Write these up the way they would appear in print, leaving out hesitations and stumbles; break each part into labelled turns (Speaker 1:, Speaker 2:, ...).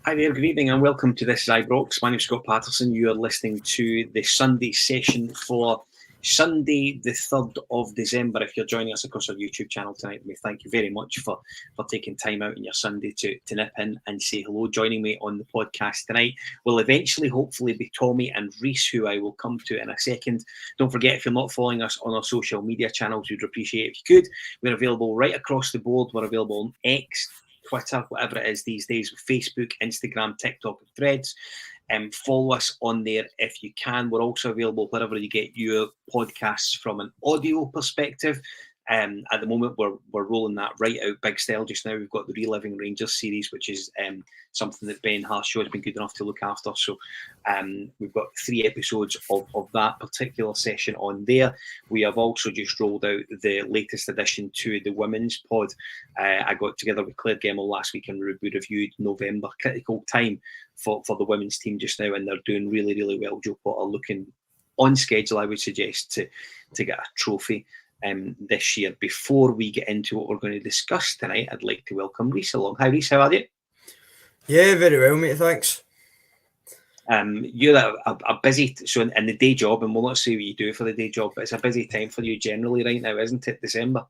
Speaker 1: Hi there, good evening and welcome to This Is Ibrox. My name is Scott Patterson. You are listening to the Sunday session for Sunday the 3rd of December. If you're joining us across our YouTube channel tonight, we thank you very much for taking time out in your Sunday to nip in and say hello. Joining me on the podcast tonight will eventually hopefully be Tommy and Reese, who I will come to in a second. Don't forget, if you're not following us on our social media channels, we'd appreciate it if you could. We're available right across the board. We're available on X, Twitter, whatever it is these days, with Facebook, Instagram, TikTok, and Threads. Follow us on there if you can. We're also available wherever you get your podcasts from an audio perspective. At the moment, we're rolling that right out big style just now. We've got the Reliving Rangers series, which is something that Ben Harshaw has been good enough to look after. So we've got 3 episodes of that particular session on there. We have also just rolled out the latest addition to the women's pod. I got together with Claire Gemmell last week and we reviewed November. Critical time for the women's team just now, and they're doing really, really well. Joe Potter looking on schedule, I would suggest, to get a trophy this year. Before we get into what we're going to discuss tonight, I'd like to welcome Reese along. Hi Reese, how are you?
Speaker 2: Yeah, very well, mate, thanks.
Speaker 1: You're a busy, so in the day job, and we'll not say what you do for the day job, but it's a busy time for you generally right now, isn't it? December.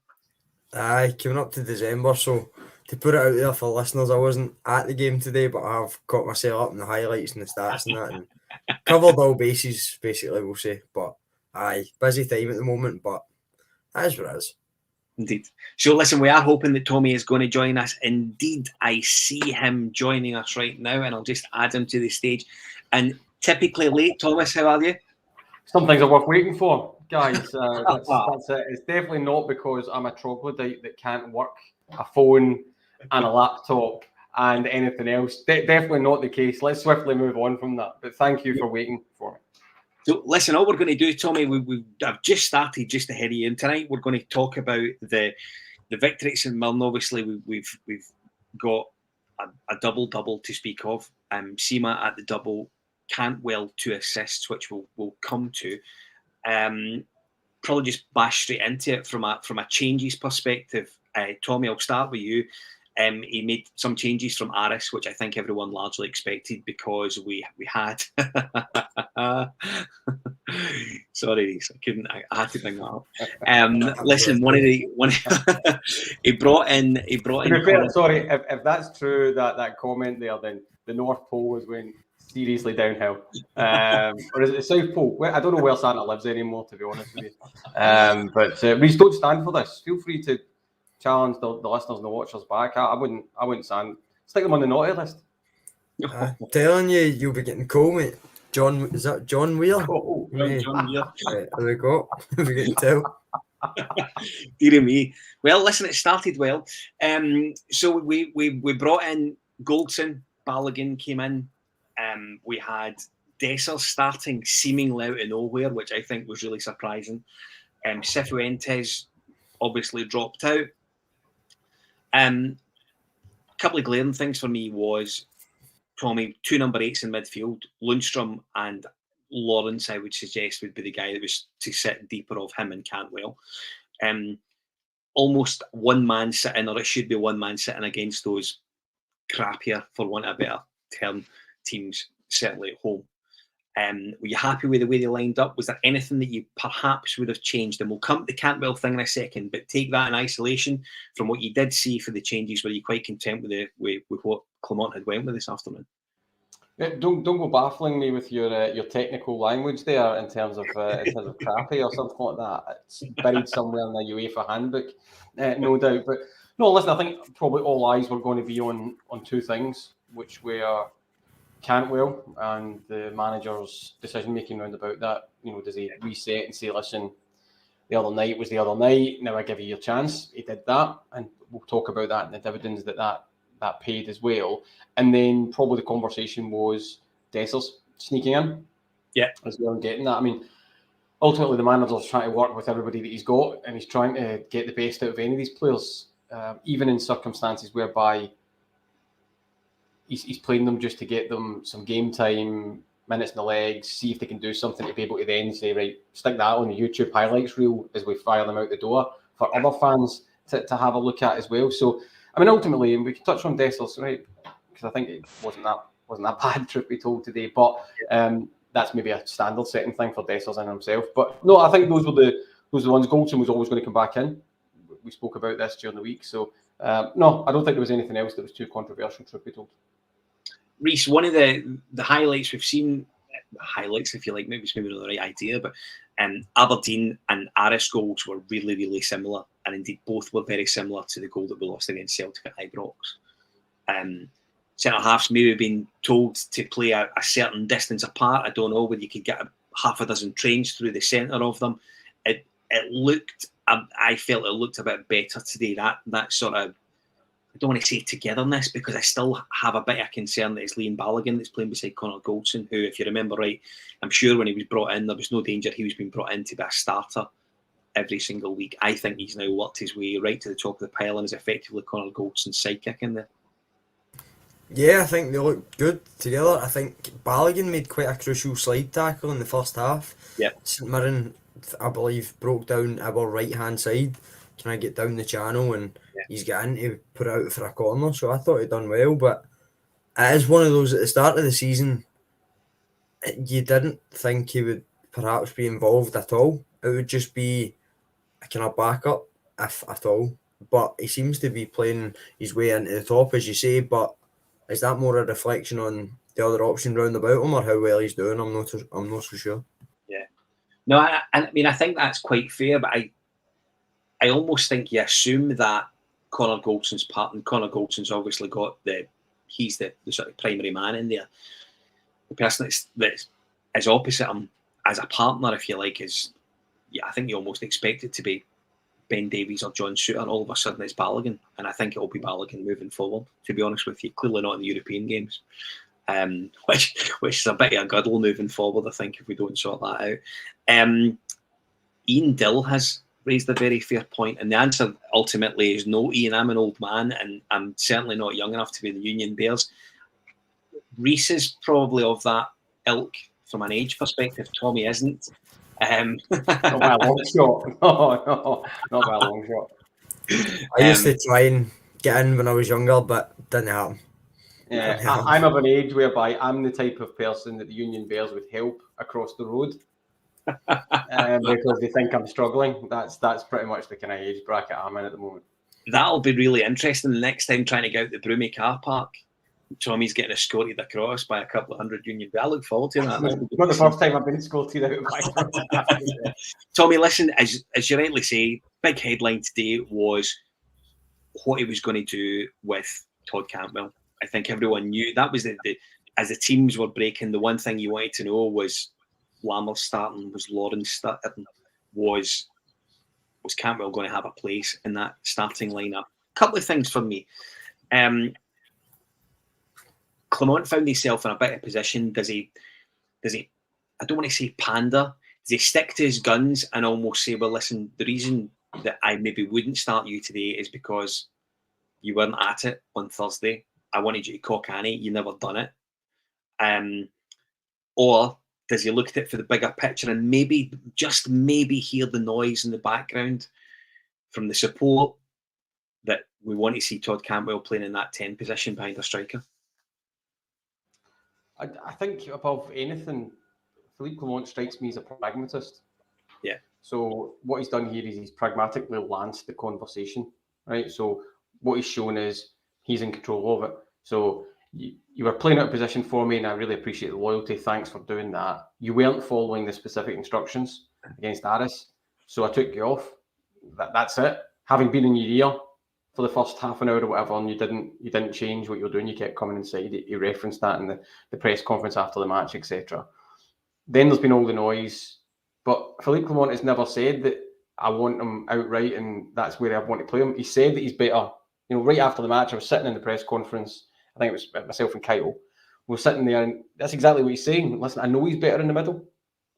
Speaker 2: Aye, coming up to December, so to put it out there for listeners, I wasn't at the game today, but I have caught myself up in the highlights and the stats and that, and covered all bases, basically, we'll say. But aye, busy time at the moment, but that is what it is.
Speaker 1: Indeed. So listen, we are hoping that Tommy is going to join us. Indeed, I see him joining us right now, and I'll just add him to the stage. And typically late, Thomas, how are you?
Speaker 3: Some things are worth waiting for, guys. That's it. It's definitely not because I'm a troglodyte that can't work a phone and a laptop and anything else. Definitely not the case. Let's swiftly move on from that. But thank you for waiting for me.
Speaker 1: So listen, all we're going to do, Tommy, I've just started just ahead of you, and tonight we're going to talk about the victory at St Mirren. Obviously, we've got a double to speak of. Sima at the double, Cantwell 2 assists, which we'll come to. Probably just bash straight into it from a changes perspective. Tommy, I'll start with you. He made some changes from Aris, which I think everyone largely expected because we had. Sorry, Reece, I had to bring that up. Listen, he brought in.
Speaker 3: Fair, sorry, if that's true, that comment there, then the North Pole is going seriously downhill. Or is it the South Pole? I don't know where Santa lives anymore, to be honest with you. But Reece, don't stand for this. Feel free to challenge the listeners and the watchers back. I wouldn't stand. Stick them on the naughty list.
Speaker 2: I'm telling you, you'll be getting cold, mate. Is that John Weir?
Speaker 1: Oh, John Weir.
Speaker 2: Right, there we go. We can tell.
Speaker 1: Dear me. Well, listen, it started well. So we brought in Goldson, Balogun came in. We had Dessers starting seemingly out of nowhere, which I think was really surprising. Cifuentes obviously dropped out. A couple of glaring things for me was, Tommy, 2 number 8s in midfield. Lundstrom and Lawrence, I would suggest, would be the guy that was to sit deeper of him and Cantwell. Almost one man sitting, or it should be one man sitting against those crappier, for want of a better term, teams, certainly at home. Were you happy with the way they lined up? Was there anything that you perhaps would have changed? And we'll come to the Cantwell thing in a second, but take that in isolation from what you did see for the changes. Were you quite content with what Clement had went with this afternoon?
Speaker 3: Don't go baffling me with your technical language there in terms of crappy or something like that. It's buried somewhere in the UEFA handbook, no doubt. But no, listen, I think probably all eyes were going to be on 2 things, which were Cantwell and the manager's decision making round about that. Does he reset and say, listen, the other night was the other night, now I give you your chance? He did that, and we'll talk about that and the dividends that paid as well. And then probably the conversation was Dessers sneaking in.
Speaker 1: Yeah.
Speaker 3: As well, and getting that. I mean, ultimately the manager's trying to work with everybody that he's got, and he's trying to get the best out of any of these players, even in circumstances whereby he's playing them just to get them some game time, minutes in the legs, see if they can do something to be able to then say, right, stick that on the YouTube highlights reel as we fire them out the door for other fans to have a look at as well. So, I mean, ultimately, and we can touch on Dessers, right? because I think it wasn't that bad, truth be told, today. But that's maybe a standard setting thing for Dessers and himself. But no, I think those were the ones. Goldson was always going to come back in. We spoke about this during the week. So no, I don't think there was anything else that was too controversial, truth be told.
Speaker 1: Reece, one of the highlights we've seen, highlights if you like, maybe it's maybe not the right idea, but Aberdeen and Aris goals were really, really similar, and indeed both were very similar to the goal that we lost against Celtic at Ibrox. Centre halves maybe been told to play a certain distance apart. I don't know whether you could get half a dozen trains through the centre of them. It looked, I felt it looked a bit better today. That sort of, I don't want to say togetherness, because I still have a bit of concern that it's Liam Balogun that's playing beside Connor Goldson, who, if you remember right, I'm sure when he was brought in, there was no danger he was being brought in to be a starter every single week. I think he's now worked his way right to the top of the pile and is effectively Connor Goldson's sidekick in there.
Speaker 2: Yeah, I think they look good together. I think Balogun made quite a crucial slide tackle in the first half.
Speaker 1: Yeah.
Speaker 2: St Mirren, I believe, broke down our right-hand side. Can I get down the channel? And he's got in to put out for a corner. So I thought he'd done well. But it is one of those at the start of the season, you didn't think he would perhaps be involved at all. It would just be a kind of backup, if at all. But he seems to be playing his way into the top, as you say. But is that more a reflection on the other option round about him, or how well he's doing? I'm not so sure.
Speaker 1: Yeah. No, I mean, I think that's quite fair, but I almost think you assume that Connor Goldson's part, and Connor Goldson's obviously got he's the sort of primary man in there. The person that is opposite him as a partner, if you like, is, I think you almost expect it to be Ben Davies or John Souttar. All of a sudden it's Balogun, and I think it'll be Balogun moving forward, to be honest with you. Clearly not in the European games, which is a bit of a guddle moving forward, I think, if we don't sort that out. Ian Dill has raised a very fair point, and the answer ultimately is no, Ian. I'm an old man, and I'm certainly not young enough to be the Union Bears. Reece is probably of that ilk from an age perspective. Tommy isn't.
Speaker 3: Not by a long shot. No, not by a long shot.
Speaker 2: I used to try and get in when I was younger, but didn't happen.
Speaker 3: Yeah, I'm of an age whereby I'm the type of person that the Union Bears would help across the road because they think I'm struggling. That's pretty much the kind of age bracket I'm in at the moment. That'll
Speaker 1: be really interesting the next time, trying to get out the Broomy car park. Tommy's getting escorted across by a couple of hundred Union Bears. I look forward to that.
Speaker 3: Not the first time I've been escorted out by
Speaker 1: Tommy, listen, as you rightly say, big headline today was what he was going to do with Todd Cantwell. I think everyone knew that was as the teams were breaking, the one thing you wanted to know was Lammer's starting, was Lawrence starting, was Cantwell going to have a place in that starting lineup? A couple of things for me. Clement found himself in a better position. Does he, I don't want to say pander, does he stick to his guns and almost say, well, listen, the reason that I maybe wouldn't start you today is because you weren't at it on Thursday. I wanted you to cock Annie. You never done it. Or does he look at it for the bigger picture and maybe, just maybe, hear the noise in the background from the support that we want to see Todd Cantwell playing in that 10 position behind a striker?
Speaker 3: I think above anything, Philippe Clement strikes me as a pragmatist.
Speaker 1: Yeah.
Speaker 3: So what he's done here is he's pragmatically lanced the conversation, right? So what he's shown is he's in control of it. So you were playing out of position for me, and I really appreciate the loyalty. Thanks for doing that. You weren't following the specific instructions against Aris, so I took you off. That's it. Having been in your ear for the first half an hour or whatever, and you didn't change what you were doing. You kept coming inside. He referenced that in the press conference after the match, etc. Then there's been all the noise, but Philippe Clement has never said that I want him outright and that's where I want to play him. He said that he's better. You know, right after the match, I was sitting in the press conference. I think it was myself and Kyle. We were sitting there, and that's exactly what he's saying. Listen, I know he's better in the middle.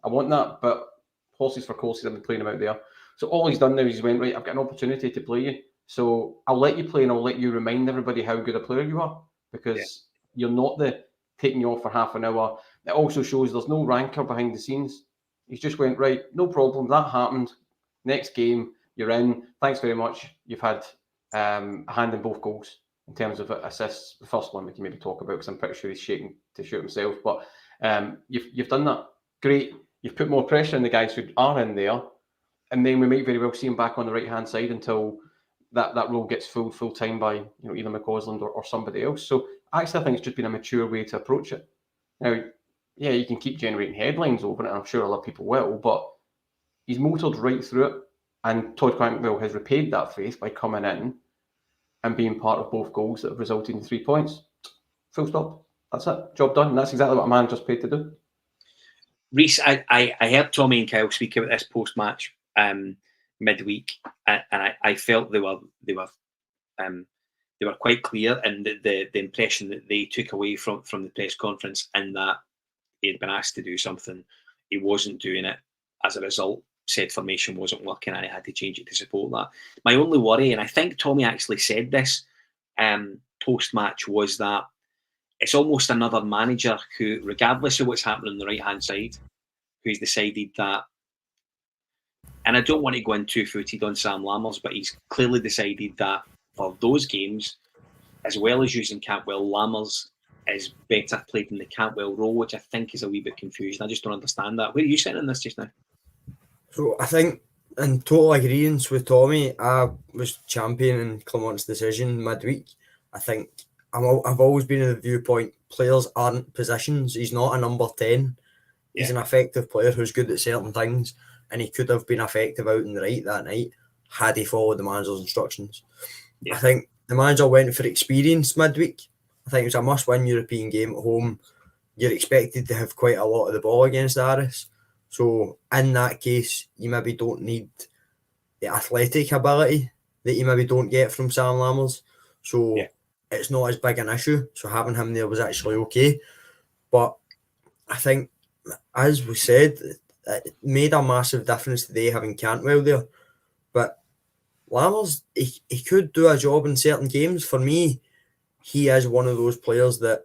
Speaker 3: I want that, but horses for courses, I've been playing him out there. So all he's done now is he's went, right, I've got an opportunity to play you. So I'll let you play, and I'll let you remind everybody how good a player you are, because you're not the taking you off for half an hour. It also shows there's no rancour behind the scenes. He's just went, right, no problem, that happened. Next game, you're in. Thanks very much. You've had a hand in both goals. in terms of assists. The first one we can maybe talk about because I'm pretty sure he's shaking to shoot himself. But you've done that. Great. You've put more pressure on the guys who are in there. And then we might very well see him back on the right-hand side until that role gets full time by either McCausland or somebody else. So actually I think it's just been a mature way to approach it. Now, yeah, you can keep generating headlines over it, and I'm sure a lot of people will, but he's motored right through it. And Todd Cantwell has repaid that faith by coming in and being part of both goals that have resulted in 3 points. Full stop. That's it. Job done. And that's exactly what a manager's paid to do.
Speaker 1: Reece, I heard Tommy and Kyle speak about this post-match midweek, and I felt they were quite clear in the impression that they took away from the press conference, and that he had been asked to do something, he wasn't doing it. As a result, said formation wasn't working, and I had to change it to support that. My only worry, and I think Tommy actually said this post-match, was that it's almost another manager who, regardless of what's happening on the right-hand side, who's decided that, and I don't want to go in two-footed on Sam Lammers, but he's clearly decided that for those games, as well as using Cantwell, Lammers is better played in the Cantwell role, which I think is a wee bit confusing. I just don't understand that. Where are you sitting in this just now?
Speaker 2: So I think, in total agreement with Tommy, I was championing Clement's decision midweek. I think I've always been of the viewpoint players aren't positions. He's not a number 10. He's an effective player who's good at certain things, and he could have been effective out in the right that night had he followed the manager's instructions. I think the manager went for experience midweek. I think it was a must-win European game at home. You're expected to have quite a lot of the ball against Aris. So in that case, you maybe don't need the athletic ability that you maybe don't get from Sam Lammers. So it's not as big an issue. So having him there was actually okay. But I think, as we said, it made a massive difference today having Cantwell there. But Lammers, he could do a job in certain games. For me, he is one of those players that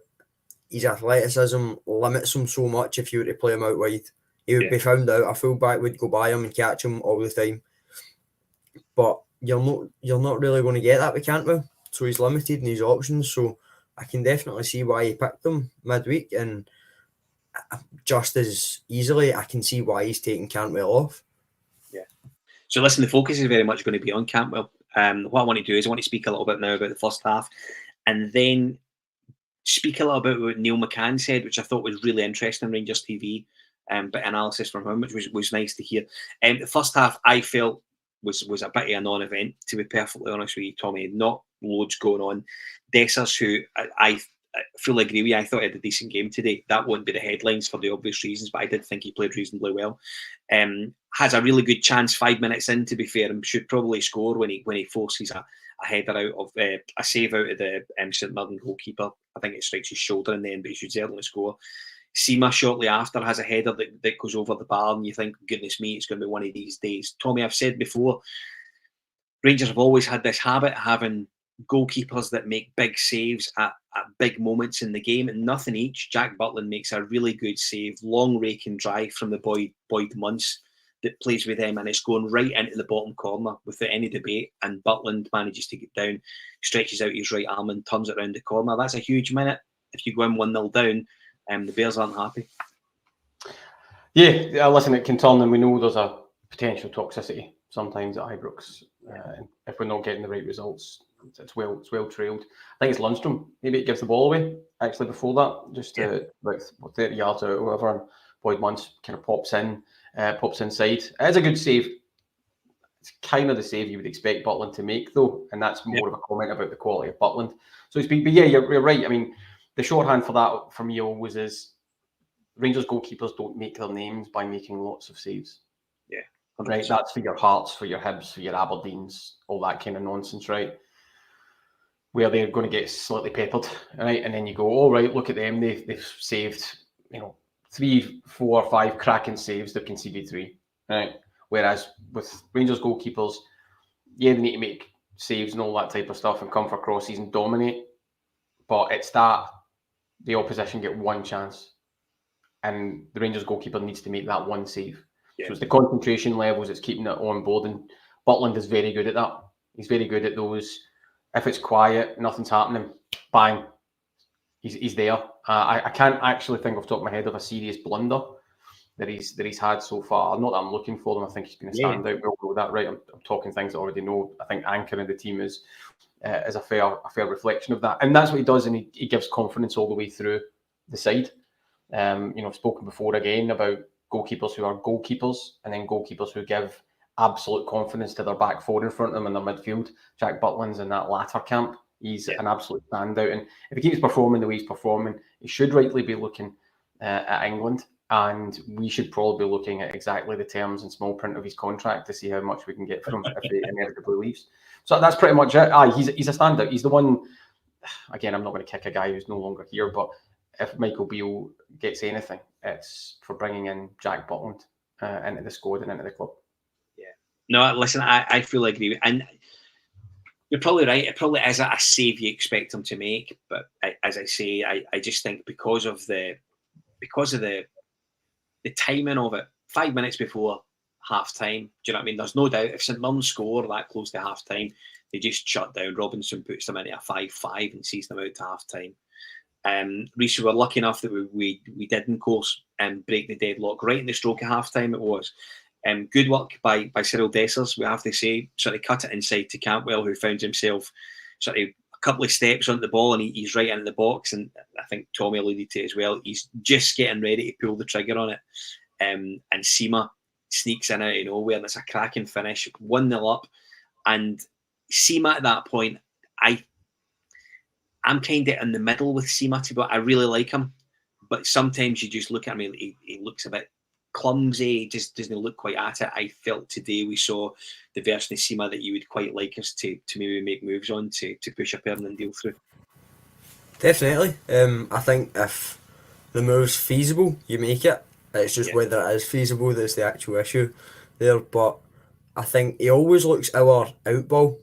Speaker 2: his athleticism limits him so much if you were to play him out wide. He would be found out. A fullback would go by him and catch him all the time. But you're not really going to get that with Cantwell. So he's limited in his options. So I can definitely see why he picked him midweek. And just as easily, I can see why he's taking Cantwell off.
Speaker 1: Yeah. So listen, the focus is very much going to be on Cantwell. What I want to do is I want to speak a little bit now about the first half, and then speak a little bit about what Neil McCann said, which I thought was really interesting on Rangers TV, but analysis from him, which was nice to hear. The first half, I felt, was a bit of a non-event, to be perfectly honest with you, Tommy. Not loads going on. Dessers, who I fully agree with you, I thought he had a decent game today. That won't be the headlines for the obvious reasons, but I did think he played reasonably well. Has a really good chance 5 minutes in, to be fair, and should probably score when he forces a header out of a save out of the St Mirren goalkeeper. I think it strikes his shoulder in the end, but he should certainly score. Sima shortly after has a header that goes over the bar, and you think, goodness me, it's going to be one of these days. Tommy, I've said before, Rangers have always had this habit of having goalkeepers that make big saves at big moments in the game, and nothing each. Jack Butland makes a really good save, long rake and drive from the Boyd Munce that plays with them, and it's going right into the bottom corner without any debate, and Butland manages to get down, stretches out his right arm and turns it around the corner. That's a huge minute. If you go in 1-0 down, the Bears aren't happy.
Speaker 3: Yeah, listen, it can turn, and we know there's a potential toxicity sometimes at Ibrox. If we're not getting the right results, it's well trailed. I think it's Lundstrom. Maybe it gives the ball away actually before that, just about 30 yards out or whatever, and Boyd Munce kind of pops inside. It's a good save. It's kind of the save you would expect Butland to make, though, and that's more of a comment about the quality of Butland, so to speak. But yeah, you're right. I mean, the shorthand for that for me always is Rangers goalkeepers don't make their names by making lots of saves.
Speaker 1: Yeah,
Speaker 3: 100%. Right. That's for your Hearts, for your Hibs, for your Aberdeens, all that kind of nonsense, right? Where they're going to get slightly peppered, right? And then you go, all right, look at them. They've saved, 3, 4, 5 cracking saves. They've conceded 3, right? Whereas with Rangers goalkeepers, they need to make saves and all that type of stuff and come for crosses and dominate. But it's that the opposition get one chance, and the Rangers goalkeeper needs to make that one save. Yeah. So it's the concentration levels, it's keeping it on board, and Butland is very good at that. He's very good at those If it's quiet, nothing's happening, bang, he's there. I can't actually think off the top of my head of a serious blunder that he's had so far. Not that I'm looking for them. I think he's going to stand out. We'll go that right. I'm talking things I already know. I think anchoring the team is a fair reflection of that, and that's what he does, and he gives confidence all the way through the side. I've spoken before again about goalkeepers who are goalkeepers, and then goalkeepers who give absolute confidence to their back four in front of them in their midfield. Jack Butland's in that latter camp. He's an absolute standout, and if he keeps performing the way he's performing, he should rightly be looking at England, and we should probably be looking at exactly the terms and small print of his contract to see how much we can get from him if he inevitably leaves. So that's pretty much it. He's a standout. He's the one. Again, I'm not going to kick a guy who's no longer here, but if Michael Beale gets anything, it's for bringing in Jack Butland into the squad and into the club.
Speaker 1: Yeah. No, listen, I fully agree. And you're probably right. It probably is a save you expect him to make. But as I say, I just think because of the timing of it, 5 minutes before half time, do you know what I mean? There's no doubt if St Mirren score that close to half time, they just shut down. Robinson puts them into a 5-5 and sees them out to half time. Reece, we were lucky enough that we did, of course, break the deadlock right in the stroke of half time. It was good work by Cyril Dessers, we have to say. Sort of cut it inside to Cantwell, who found himself sort of a couple of steps on the ball, and he's right into the box. And I think Tommy alluded to it as well. He's just getting ready to pull the trigger on it, and Sima sneaks in out of nowhere, and it's a cracking finish, 1-0 up. And Sima at that point, I'm kind of in the middle with Sima, to be honest. I really like him, but sometimes you just look at him, he looks a bit clumsy, he just doesn't look quite at it. I felt today we saw the version of Sima that you would quite like us to maybe make moves on to push a permanent deal through.
Speaker 2: Definitely. I think if the move's feasible, you make it. It's just whether it is feasible that's the actual issue there. But I think he always looks our out ball.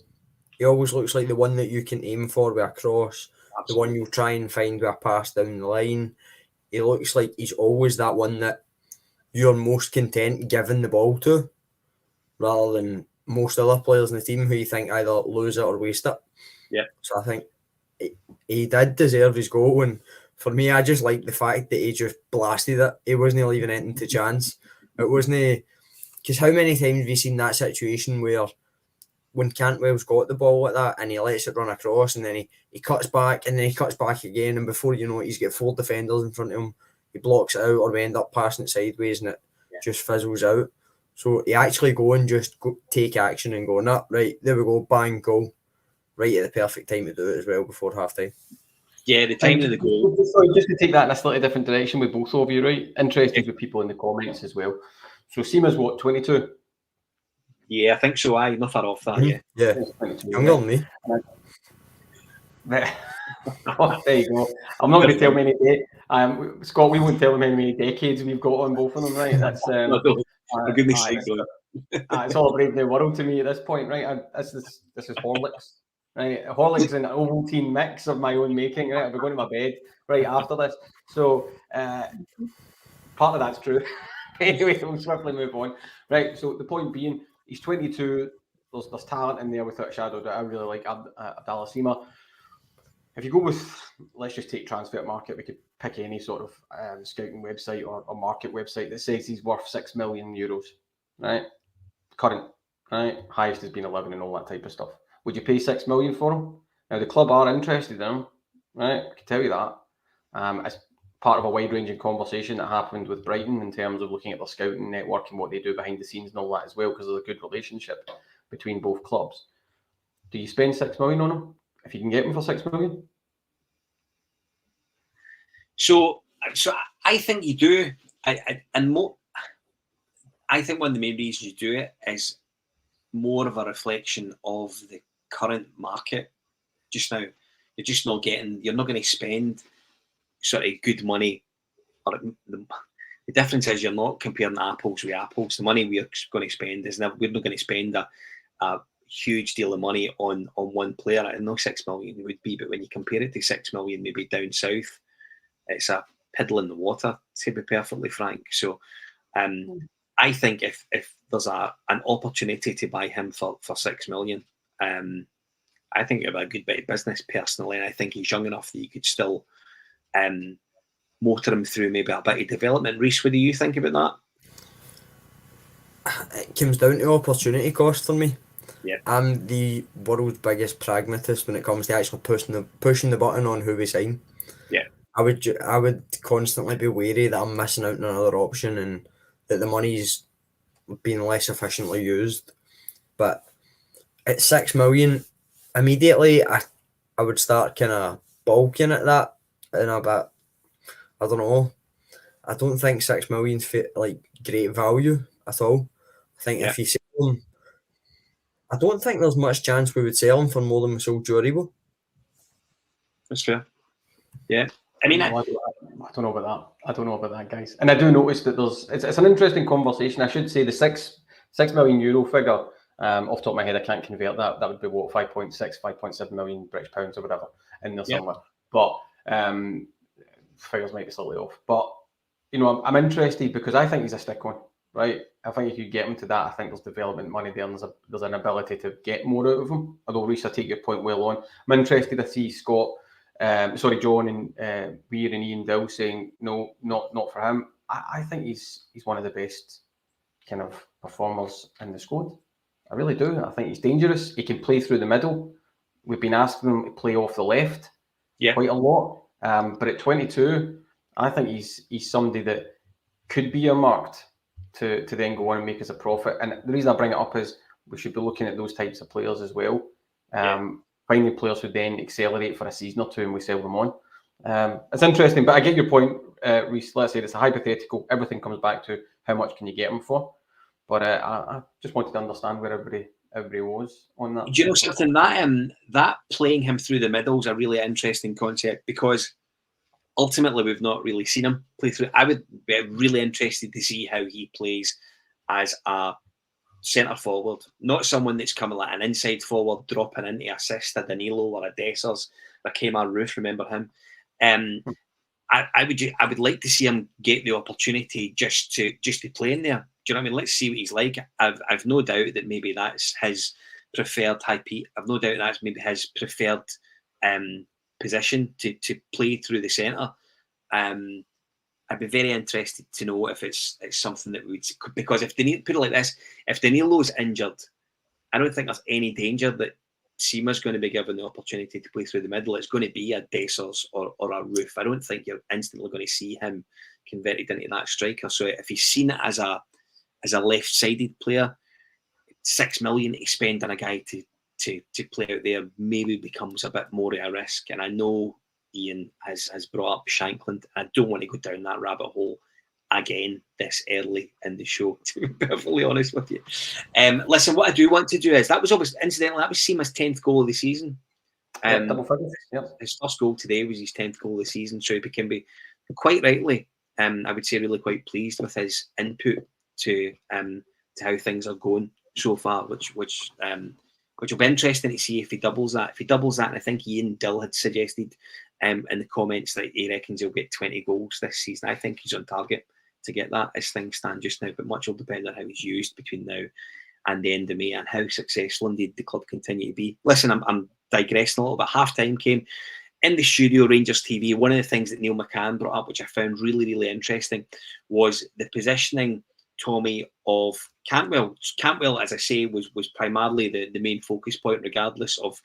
Speaker 2: He always looks like the one that you can aim for with a cross, the one you'll try and find with a pass down the line. He looks like he's always that one that you're most content giving the ball to, rather than most other players in the team who you think either lose it or waste it.
Speaker 1: Yeah.
Speaker 2: So I think he did deserve his goal, and for me, I just like the fact that he just blasted it. He wasn't leaving anything to chance. It wasn't, because how many times have you seen that situation where when Cantwell's got the ball like that and he lets it run across and then he cuts back and then he cuts back again, and before you know it, he's got 4 defenders in front of him. He blocks it out, or we end up passing it sideways and it just fizzles out. So he actually go and just take action and go, nah, right, there we go, bang, goal. Right at the perfect time to do it as well before half time.
Speaker 1: Yeah, the time of the goal.
Speaker 3: Sorry, just to take that in a slightly different direction with both of you, right? Interested with people in the comments as well. So Sima's what, 22?
Speaker 1: Yeah, I think so. Not far off that, yeah.
Speaker 2: Yeah, younger than me.
Speaker 3: Oh, there you go. I'm not going to tell many Scott, we won't tell them how many decades we've got on both of them, right? That's
Speaker 1: for goodness sake,
Speaker 3: it's all a brave new world to me at this point, right? This is Horlicks, right? Horlicks and Ovaltine mix of my own making, right? I'll be going to my bed right after this. So part of that's true. Anyway, we'll swiftly move on. Right, so the point being, he's 22. There's talent in there without a shadow that I really like. Abdallah Sima. If you go with, let's just take Transfer Market, we could pick any sort of scouting website or market website that says he's worth €6 million, right? Current, right? Highest has been 11 and all that type of stuff. Would you pay $6 million for him? Now, the club are interested in him, right? I can tell you that. As part of a wide-ranging conversation that happened with Brighton in terms of looking at their scouting network and what they do behind the scenes and all that as well, because there's a good relationship between both clubs. Do you spend $6 million on him if you can get him for $6 million?
Speaker 1: So I think you do. I think one of the main reasons you do it is more of a reflection of the current market just now. You're not going to spend sort of good money. Or the difference is you're not comparing apples with apples. The money we're going to spend we're not going to spend a huge deal of money on one player. I know $6 million would be, but when you compare it to $6 million maybe down south, it's a piddle in the water, to be perfectly frank. So I think if there's an opportunity to buy him for $6 million, I think it'd be a good bit of business personally, and I think he's young enough that you could still motor him through maybe a bit of development. Reece, what do you think about
Speaker 2: It comes down to opportunity cost for me.
Speaker 1: Yeah.
Speaker 2: I'm the world's biggest pragmatist when it comes to actually pushing the button on who we sign.
Speaker 1: Yeah.
Speaker 2: I would constantly be wary that I'm missing out on another option and that the money's being less efficiently used. But at 6 million, immediately I would start kind of balking at that in a bit. I don't know. I don't think 6 million's like great value at all. I think if you sell him, I don't think there's much chance we would sell him for more than we sold Joribo.
Speaker 1: That's fair. Yeah. I mean,
Speaker 3: I don't know about that. I don't know about that, guys. And I do notice that it's an interesting conversation. I should say the €6 million figure, off the top of my head, I can't convert that. That would be what, 5.7 million British pounds or whatever in there somewhere. But figures might be slightly off. But, you know, I'm interested because I think he's a stick on, right? I think if you get him to that, I think there's development money there and there's an ability to get more out of him. Although, Reece, I take your point well on. I'm interested to see John and Weir and Ian Dill saying no, not for him. I think he's one of the best kind of performers in the squad. I really do. I think he's dangerous. He can play through the middle. We've been asking him to play off the left quite a lot. But at 22, I think he's somebody that could be earmarked to then go on and make us a profit. And the reason I bring it up is we should be looking at those types of players as well. Finding players who then accelerate for a season or two and we sell them on. It's interesting, but I get your point, Reece. Let's say it's a hypothetical. Everything comes back to how much can you get them for. But I just wanted to understand where everybody was on that.
Speaker 1: Do you know something? That playing him through the middle is a really interesting concept because ultimately we've not really seen him play through. I would be really interested to see how he plays as a centre forward, not someone that's coming like an inside forward, dropping into assist a Danilo or a Dessers, or Kemar Roof. Remember him? I would like to see him get the opportunity just to play in there. Do you know what I mean? Let's see what he's like. I've no doubt that maybe that's his preferred high peak. I've no doubt that's maybe his preferred position to play through the centre. I'd be very interested to know if it's something that we'd, because if they put it like this, if Danilo's injured, I don't think there's any danger that Sima's going to be given the opportunity to play through the middle. It's going to be a Dessers or a Roof. I don't think you're instantly going to see him converted into that striker. So if he's seen it as a left-sided player, 6 million to spend on a guy to play out there maybe becomes a bit more of a risk. And I know Ian has brought up Shankland. I don't want to go down that rabbit hole again this early in the show, to be perfectly honest with you. Listen, what I do want to do is, that was incidentally, that was Sima's 10th goal of the season.
Speaker 3: Double figures. Yep.
Speaker 1: His first goal today was his 10th goal of the season, so he can be quite rightly, I would say, really quite pleased with his input to how things are going so far, which will be interesting to see if he doubles that. If he doubles that, and I think Ian Dill had suggested in the comments that he reckons he'll get 20 goals this season. I think he's on target to get that as things stand just now, but much will depend on how he's used between now and the end of May and how successful indeed the club continue to be. Listen, I'm digressing a little bit. Half time came in the studio, Rangers TV. One of the things that Neil McCann brought up, which I found really, really interesting, was the positioning, Tommy, of Cantwell. Cantwell, as I say, was primarily the main focus point, regardless of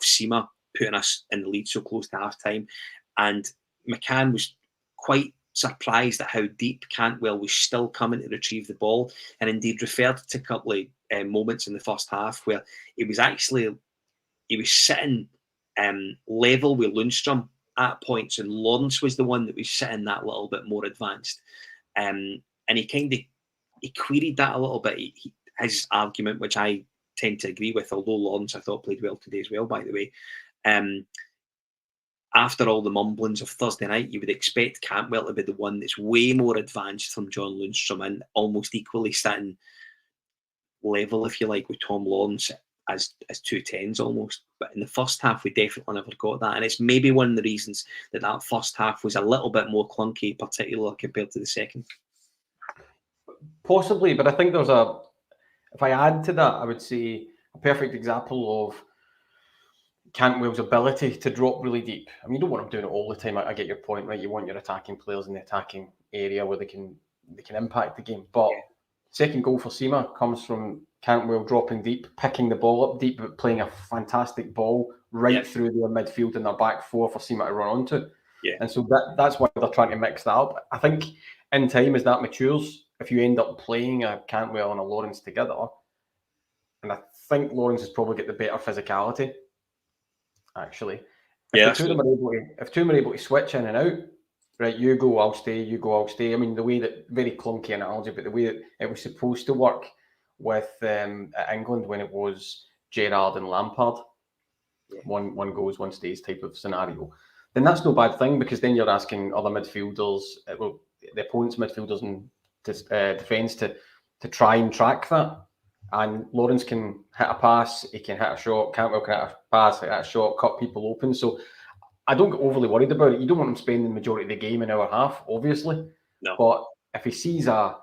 Speaker 1: Sima putting us in the lead so close to half time. And McCann was quite surprised at how deep Cantwell was still coming to retrieve the ball, and indeed referred to a couple of moments in the first half where he was sitting level with Lundstrom at points, and Lawrence was the one that was sitting that little bit more advanced. And he queried that a little bit. His argument, which I tend to agree with, although Lawrence I thought played well today as well, by the way. After all the mumblings of Thursday night, you would expect Cantwell to be the one that's way more advanced from John Lundstrom and almost equally sitting level, if you like, with Tom Lawrence as 2 10s almost. But in the first half, we definitely never got that. And it's maybe one of the reasons that first half was a little bit more clunky, particularly compared to the second.
Speaker 3: Possibly, but I think if I add to that, I would say a perfect example of Cantwell's ability to drop really deep. I mean, you don't want him doing it all the time. I get your point, right? You want your attacking players in the attacking area where they can impact the game. But second goal for Sima comes from Cantwell dropping deep, picking the ball up deep, but playing a fantastic ball right through their midfield and their back four for Sima to run onto.
Speaker 1: Yeah.
Speaker 3: And so that's why they're trying to mix that up. I think in time, as that matures, if you end up playing a Cantwell and a Lawrence together, and I think Lawrence has probably got the better physicality, actually. If two of them are able to switch in and out, right, you go, I'll stay, you go, I'll stay. I mean, the way that, very clunky analogy, but the way that it was supposed to work with at England when it was Gerrard and Lampard, one goes, one stays type of scenario, then that's no bad thing, because then you're asking other midfielders, the opponent's midfielders and defence to try and track that. And Lawrence can hit a pass, he can hit a shot, Cantwell can hit a pass, hit a shot, cut people open. So I don't get overly worried about it. You don't want him spending the majority of the game an hour and a half, obviously.
Speaker 1: No.
Speaker 3: But if he sees a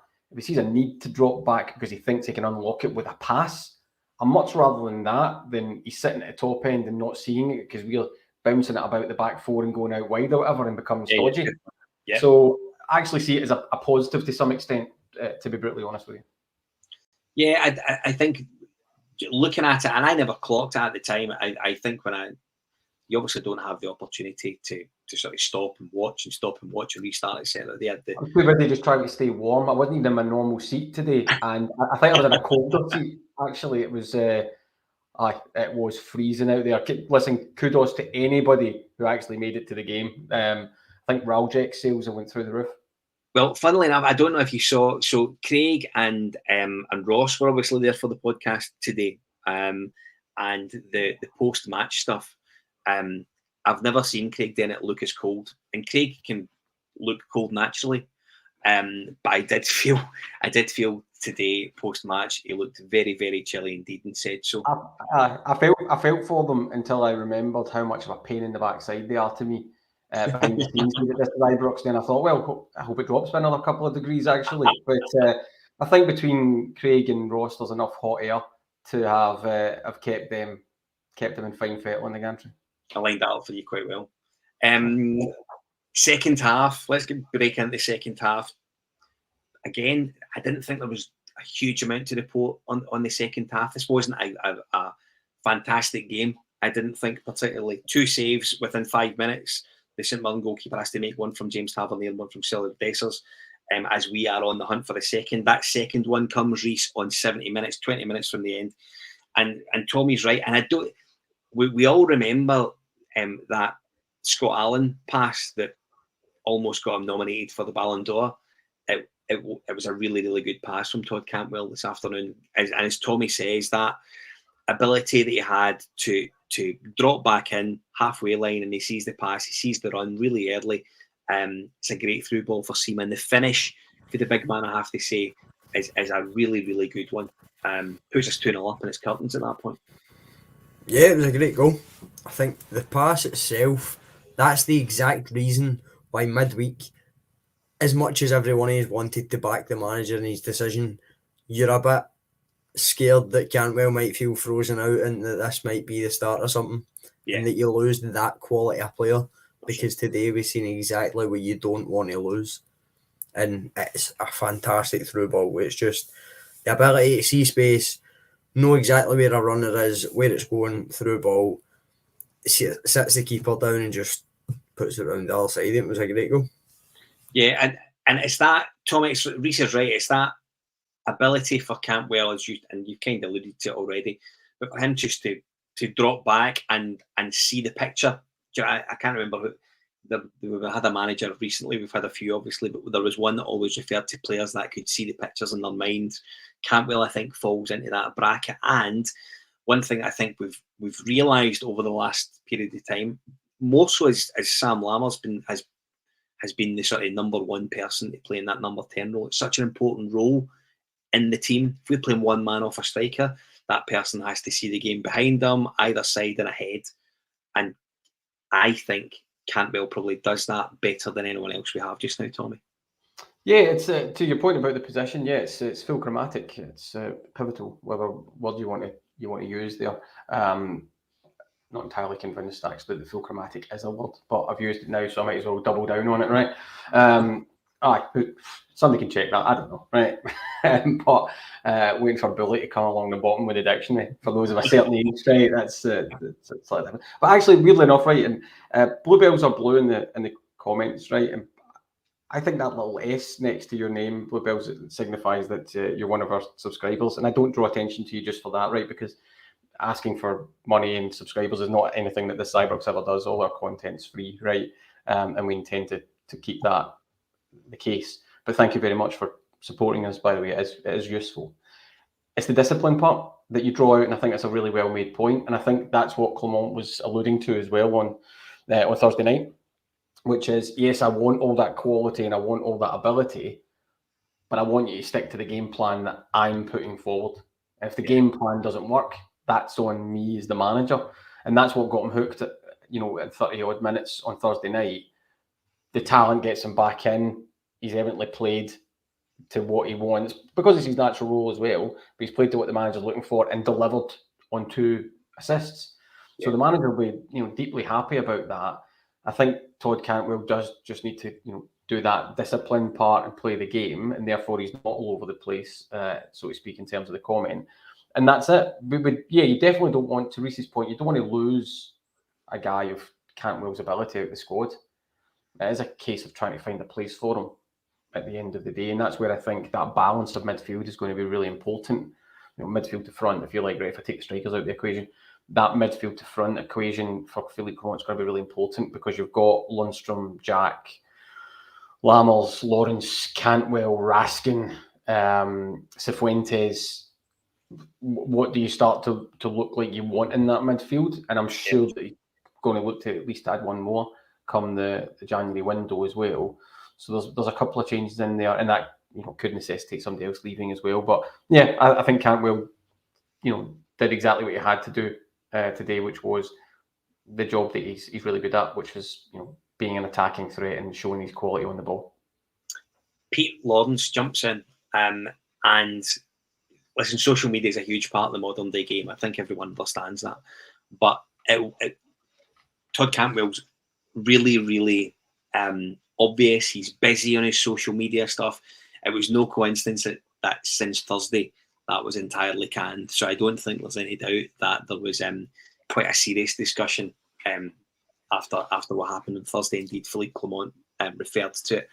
Speaker 3: need to drop back because he thinks he can unlock it with a pass, I'd much rather than that than he's sitting at the top end and not seeing it because we're bouncing it about the back four and going out wide or whatever and becomes dodgy.
Speaker 1: Yeah.
Speaker 3: So I actually see it as a positive to some extent, to be brutally honest with you.
Speaker 1: Yeah, I think looking at it, and I never clocked it at the time. I think you obviously don't have the opportunity to sort of stop and watch and restart, etc. They had the.
Speaker 3: I'm too busy just trying to stay warm. I wasn't even in my normal seat today, and I think I was in a colder seat. Actually, it was freezing out there. Listen, kudos to anybody who actually made it to the game. I think Raljek sales went through the roof.
Speaker 1: Well, funnily enough, I don't know if you saw. So Craig and Ross were obviously there for the podcast today, and the post-match stuff. I've never seen Craig doing it look as cold, and Craig can look cold naturally. But I did feel today post-match he looked very, very chilly indeed, and said so.
Speaker 3: I felt for them until I remembered how much of a pain in the backside they are to me. Behind the scenes at this Ibrox, then I thought, well, I hope it drops by another couple of degrees actually. But I think between Craig and Ross, there's enough hot air to have kept them in fine fettle in the gantry.
Speaker 1: I lined that up for you quite well. Second half, let's break into the second half. Again, I didn't think there was a huge amount to report on the second half. This wasn't a fantastic game. I didn't think particularly. 2 saves within 5 minutes. The St Mirren goalkeeper has to make one from James Tavernier and one from Cedric Dessers, as we are on the hunt for the second. That second one comes, Reece, on 70 minutes, 20 minutes from the end. And Tommy's right. And we all remember that Scott Allen pass that almost got him nominated for the Ballon d'Or. It was a really, really good pass from Todd Cantwell this afternoon. And as Tommy says, that ability that he had to drop back in halfway line, and he sees the pass, he sees the run really early. It's a great through ball for Sima, and the finish for the big man, I have to say, is a really, really good one. Puts us 2-0 up, and it's curtains at that point.
Speaker 2: Yeah, it was a great goal. I think the pass itself, that's the exact reason why midweek, as much as everyone has wanted to back the manager in his decision, you're a bit scared that Cantwell might feel frozen out and that this might be the start of something, and that you lose that quality of player, because today we've seen exactly what you don't want to lose, and it's a fantastic through ball. It's just the ability to see space, know exactly where a runner is, where it's going, through ball, sits the keeper down and just puts it around the other side. It was a great goal.
Speaker 1: Yeah, and it's that, Tommy, Reece is right, it's that ability for Cantwell, as you've kind of alluded to it already, but for him just to drop back and see the picture. I can't remember we've had a manager recently, we've had a few obviously, but there was one that always referred to players that could see the pictures in their mind. Cantwell, I think, falls into that bracket. And one thing I think we've realised over the last period of time, more so as Sam Lammer's has been the sort of number one person to play in that number 10 role. It's such an important role in the team. If we're playing one man off a striker, that person has to see the game behind them, either side and ahead. And I think Cantwell probably does that better than anyone else we have just now, Tommy.
Speaker 3: Yeah, it's to your point about the position. Yeah, it's full chromatic. It's pivotal, whatever word you want to use there. not entirely convinced actually that full chromatic is a word, but I've used it now, so I might as well double down on it, right? Somebody can check that, I don't know, right? But waiting for Bully to come along the bottom with the dictionary for those of a certain age, right? That's slightly different. But actually, weirdly enough, right, and bluebells are blue in the comments, right? And I think that little S next to your name, bluebells, it signifies that you're one of our subscribers. And I don't draw attention to you just for that, right? Because asking for money and subscribers is not anything that the Ibrox ever does. All our content's free, right? And we intend to keep that the case. But thank you very much for supporting us, by the way. It is useful. It's the discipline part that you draw out, and I think that's a really well-made point. And I think that's what Clement was alluding to as well on Thursday night, which is, yes, I want all that quality and I want all that ability, but I want you to stick to the game plan that I'm putting forward. And if the game plan doesn't work, that's on me as the manager. And that's what got him hooked at, at 30-odd minutes on Thursday night. The talent gets him back in. He's evidently played to what he wants because it's his natural role as well, but he's played to what the manager's looking for and delivered on 2 assists. So the manager will be, deeply happy about that. I think Todd Cantwell does just need to, do that discipline part and play the game, and therefore he's not all over the place, so to speak, in terms of the comment. And that's it. You definitely don't want, to Reese's point, you don't want to lose a guy of Cantwell's ability out of the squad. It is a case of trying to find a place for him at the end of the day, and that's where I think that balance of midfield is going to be really important. Midfield to front, if you like, right, if I take the strikers out of the equation, that midfield to front equation for Philippe Clement is going to be really important because you've got Lundstrom, Jack, Lammers, Lawrence, Cantwell, Raskin, Cifuentes. What do you start to look like you want in that midfield? And I'm sure that you're going to look to at least add one more come the January window as well. So there's a couple of changes in there, and that could necessitate somebody else leaving as well. But yeah, I think Cantwell, did exactly what he had to do today, which was the job that he's really good at, which was being an attacking threat and showing his quality on the ball.
Speaker 1: Pete Lawrence jumps in, and listen, social media is a huge part of the modern day game. I think everyone understands that, but Todd Cantwell's really, really obvious. He's busy on his social media stuff. It was no coincidence that since Thursday that was entirely canned. So I don't think there's any doubt that there was quite a serious discussion after what happened on Thursday. Indeed, Philippe Clement referred to it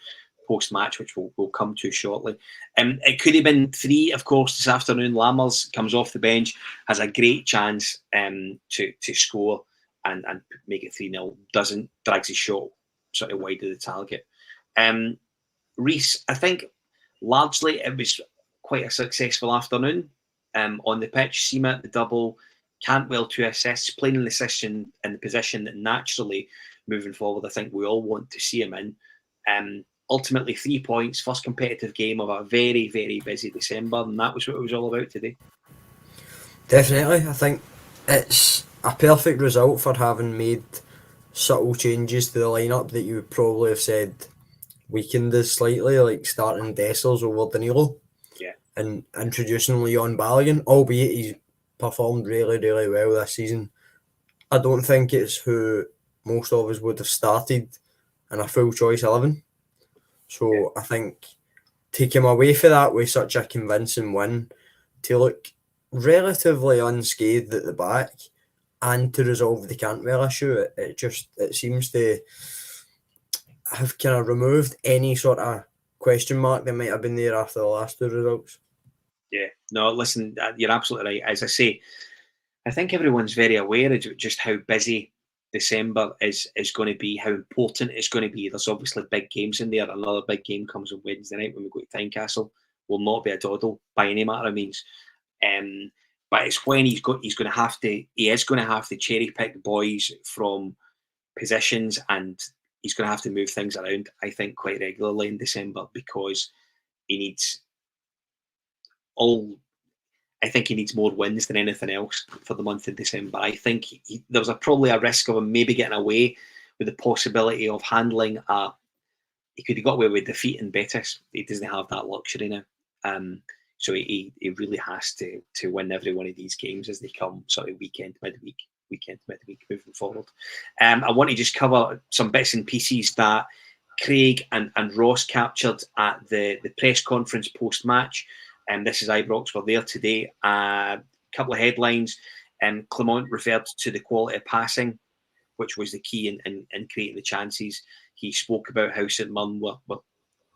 Speaker 1: post-match, which we'll come to shortly. It could have been 3, of course, this afternoon. Lammers comes off the bench, has a great chance to score and make it 3-0. Doesn't, drags his shot sort of wide of the target. Reece, I think largely it was quite a successful afternoon on the pitch. Sima at the double, Cantwell 2 assists, playing in the position that naturally moving forward I think we all want to see him in. Ultimately 3 points, first competitive game of a very, very busy December, and that was what it was all about today.
Speaker 2: Definitely, I think it's a perfect result for having made subtle changes to the lineup that you would probably have said weakened us slightly, like starting Dessers over Danilo and introducing Leon Balogun, albeit he's performed really, really well this season. I don't think it's who most of us would have started in a full choice 11. So I think take him away for that with such a convincing win, to look relatively unscathed at the back and to resolve the Cantwell issue, it seems to have kind of removed any sort of question mark that might have been there after the last 2 results.
Speaker 1: Yeah, no, listen, you're absolutely right. As I say, I think everyone's very aware of just how busy December is going to be, how important it's going to be. There's obviously big games in there. Another big game comes on Wednesday night when we go to Tynecastle. Will not be a dawdle by any matter of means. But it's when he is going to have to cherry pick boys from positions, and he's going to have to move things around, I think, quite regularly in December, because he needs more wins than anything else for the month of December. I think there was probably a risk of him maybe getting away with the possibility of handling he could have got away with defeat in Betis. He doesn't have that luxury now. So he really has to win every one of these games as they come sort of weekend, midweek, weekend, midweek, moving forward. I want to just cover some bits and pieces that Craig and Ross captured at the press conference post-match. This is Ibrox. We're there today. A couple of headlines. Clement referred to the quality of passing, which was the key in creating the chances. He spoke about how St Mirren were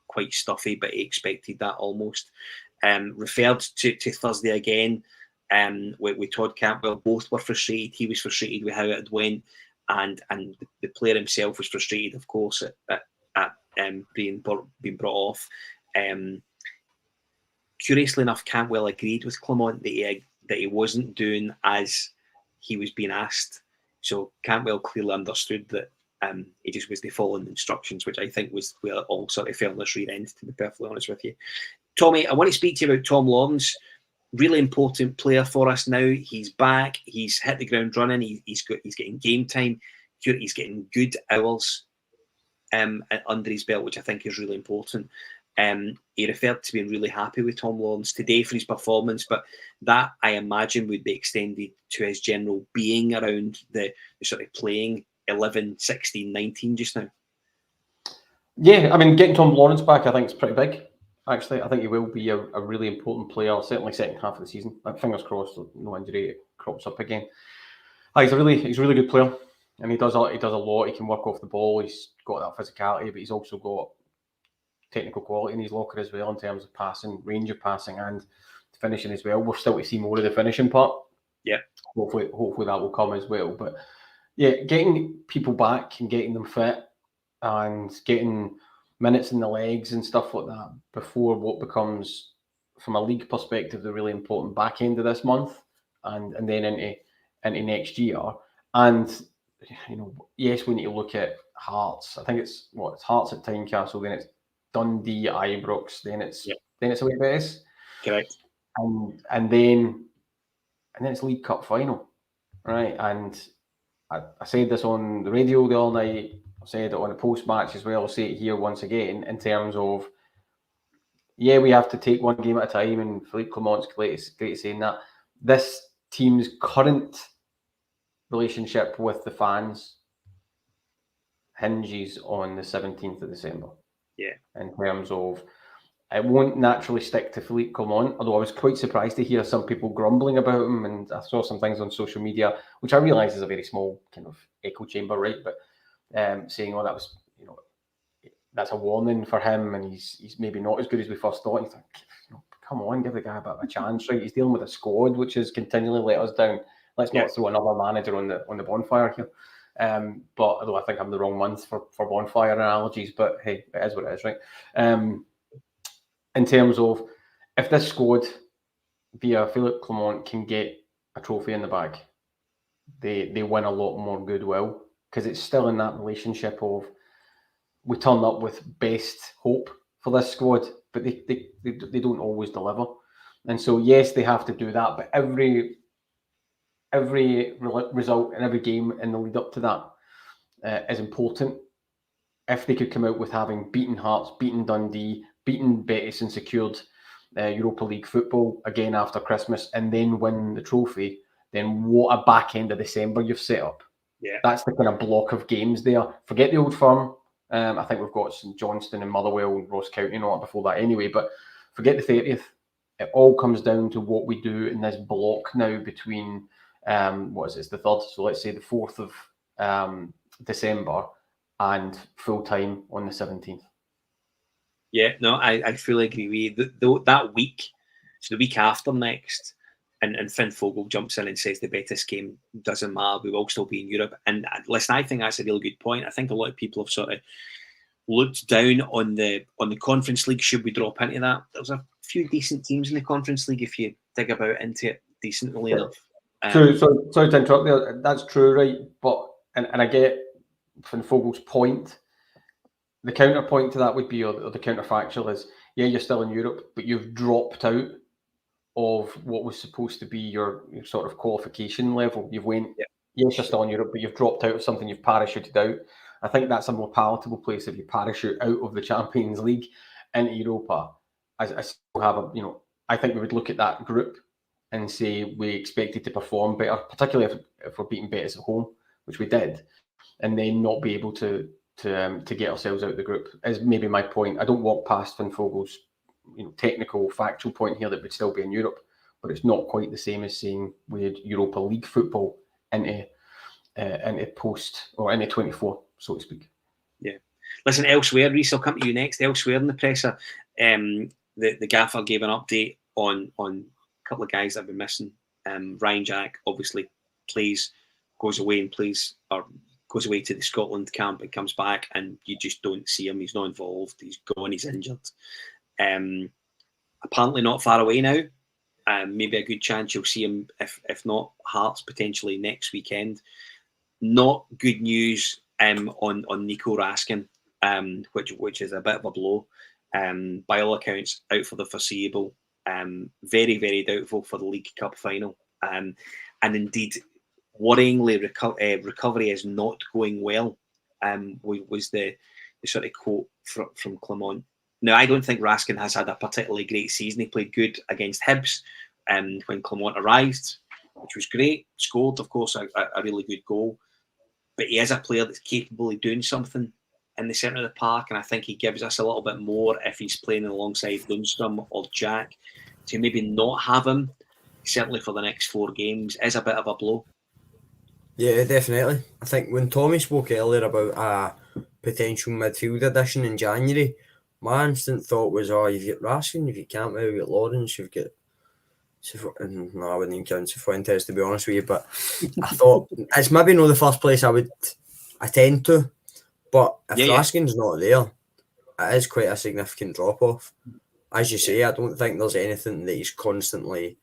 Speaker 1: quite stuffy, but he expected that almost. Referred to Thursday again with Todd Cantwell. Both were frustrated. He was frustrated with how it had went, and the player himself was frustrated, of course, at being brought off. Curiously enough, Cantwell agreed with Clement that he wasn't doing as he was being asked. So Cantwell clearly understood that he just was following instructions, which I think was where it all sort of fell on this rear end, to be perfectly honest with you. Tommy, I want to speak to you about Tom Lawrence. Really important player for us now. He's back. He's hit the ground running. He's getting game time. He's getting good hours under his belt, which I think is really important. He referred to being really happy with Tom Lawrence today for his performance, but that, I imagine, would be extended to his general being around the sort of playing 11, 16, 19 just now.
Speaker 3: Yeah, I mean, getting Tom Lawrence back, I think, is pretty big. Actually, I think he will be a really important player, certainly second half of the season. Fingers crossed, no injury crops up again. He's a really good player, and he does a lot. He can work off the ball. He's got that physicality, but he's also got technical quality in his locker as well in terms of passing, range of passing, and finishing as well. We're still to see more of the finishing part.
Speaker 1: Yeah,
Speaker 3: hopefully that will come as well. But yeah, getting people back and getting them fit and getting minutes in the legs and stuff like that before what becomes, from a league perspective, the really important back end of this month and then into next year. And yes, we need to look at Hearts. I think it's Hearts at Tynecastle, then it's Dundee, Ibrox, then it's away base.
Speaker 1: Correct.
Speaker 3: And then it's League Cup final, right? And I said this on the radio the other night. I said it on a post-match as well. I'll say it here once again in terms of, yeah, we have to take one game at a time, and Philippe Clement's great at saying that. This team's current relationship with the fans hinges on the 17th of December.
Speaker 1: Yeah.
Speaker 3: In terms of, it won't naturally stick to Philippe Clement, although I was quite surprised to hear some people grumbling about him, and I saw some things on social media, which I realise is a very small kind of echo chamber, right? But saying, that was, that's a warning for him, and he's maybe not as good as we first thought. And you think, come on, give the guy a bit of a chance, right? He's dealing with a squad which has continually let us down. Let's not throw another manager on the bonfire here. But although I think I'm the wrong month for bonfire analogies, but hey, it is what it is, right? In terms of, if this squad via Philippe Clement can get a trophy in the bag, they win a lot more goodwill, because it's still in that relationship of, we turn up with best hope for this squad, but they don't always deliver. And so yes, they have to do that, but every result in every game in the lead up to that is important. If they could come out with having beaten Hearts, beaten Dundee, beaten Betis and secured Europa League football again after Christmas, and then win the trophy, then what a back end of December you've set up.
Speaker 1: Yeah,
Speaker 3: that's the kind of block of games there. Forget the Old Firm. I think we've got St Johnstone and Motherwell and Ross County and all that before that anyway, but forget the 30th. It all comes down to what we do in this block now between, it's the 3rd, so let's say the 4th of December and full time on the 17th.
Speaker 1: Yeah, no, I fully agree with you. That week, so the week after next, and Finn Fogel jumps in and says the Betis game doesn't matter, we will still be in Europe. And listen, I think that's a really good point. I think a lot of people have sort of looked down on the Conference League. Should we drop into that? There's a few decent teams in the Conference League if you dig about into it decently enough.
Speaker 3: True. Sorry to interrupt there. That's true, right? But and I get Finn Fogel's point. The counterpoint to that would be, or the counterfactual is, yeah, you're still in Europe, but you've dropped out of what was supposed to be your sort of qualification level. You've went, yes, you're still in Europe, but you've dropped out of something, you've parachuted out. I think that's a more palatable place if you parachute out of the Champions League into Europa. I still have I think we would look at that group and say we expected to perform better, particularly if we're beating Betis at home, which we did, and then not be able to get ourselves out of the group is maybe my point. I don't walk past Finn Fogel's technical, factual point here that we'd still be in Europe, but it's not quite the same as saying we had Europa League football into post or into 24, so to speak.
Speaker 1: Yeah. Listen, elsewhere, Reece, I'll come to you next. Elsewhere in the presser, the gaffer gave an update on a couple of guys that have been missing. Ryan Jack obviously goes away to the Scotland camp and comes back, and you just don't see him. He's not involved. He's gone. He's injured. Apparently not far away now. Maybe a good chance you'll see him, if not Hearts, potentially next weekend. Not good news on Nico Raskin, which is a bit of a blow. By all accounts, out for the foreseeable. Very, very doubtful for the League Cup final. And indeed, worryingly, recovery is not going well. Was the sort of quote from Clement. Now, I don't think Raskin has had a particularly great season. He played good against Hibs when Clement arrived, which was great. Scored, of course, a really good goal. But he is a player that's capable of doing something in the centre of the park, and I think he gives us a little bit more if he's playing alongside Lundstram or Jack. To maybe not have him, certainly for the next 4 games, is a bit of a blow.
Speaker 2: Yeah, definitely. I think when Tommy spoke earlier about a potential midfield addition in January, my instant thought was, you've got Raskin, you've got Cantwell, you've got Lawrence, you've got... No, I wouldn't even count Cifuentes, to be honest with you, but I thought it's maybe not the first place I would attend to, but if Raskin's not there, it is quite a significant drop-off. As you say, I don't think there's anything that he's constantly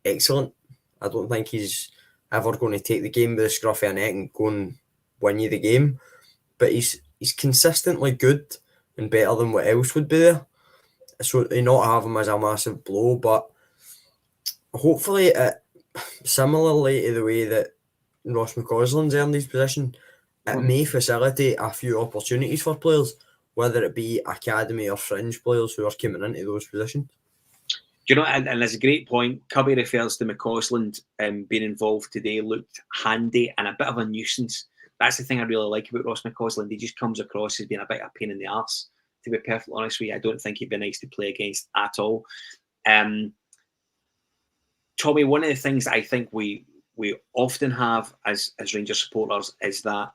Speaker 2: excellent. I don't think he's ever going to take the game by the scruff of a neck and go and win you the game, but he's consistently good and better than what else would be there. So to not have him as a massive blow, but hopefully, similarly to the way that Ross McCausland's earned his position, it may facilitate a few opportunities for players, whether it be academy or fringe players who are coming into those positions.
Speaker 1: You know, and there's a great point. Cubby refers to McCausland being involved today, looked handy and a bit of a nuisance. That's the thing I really like about Ross McCausland. He just comes across as being a bit of a pain in the arse, to be perfectly honest with you. I don't think he'd be nice to play against at all. Tommy, one of the things that I think we often have as Rangers supporters is that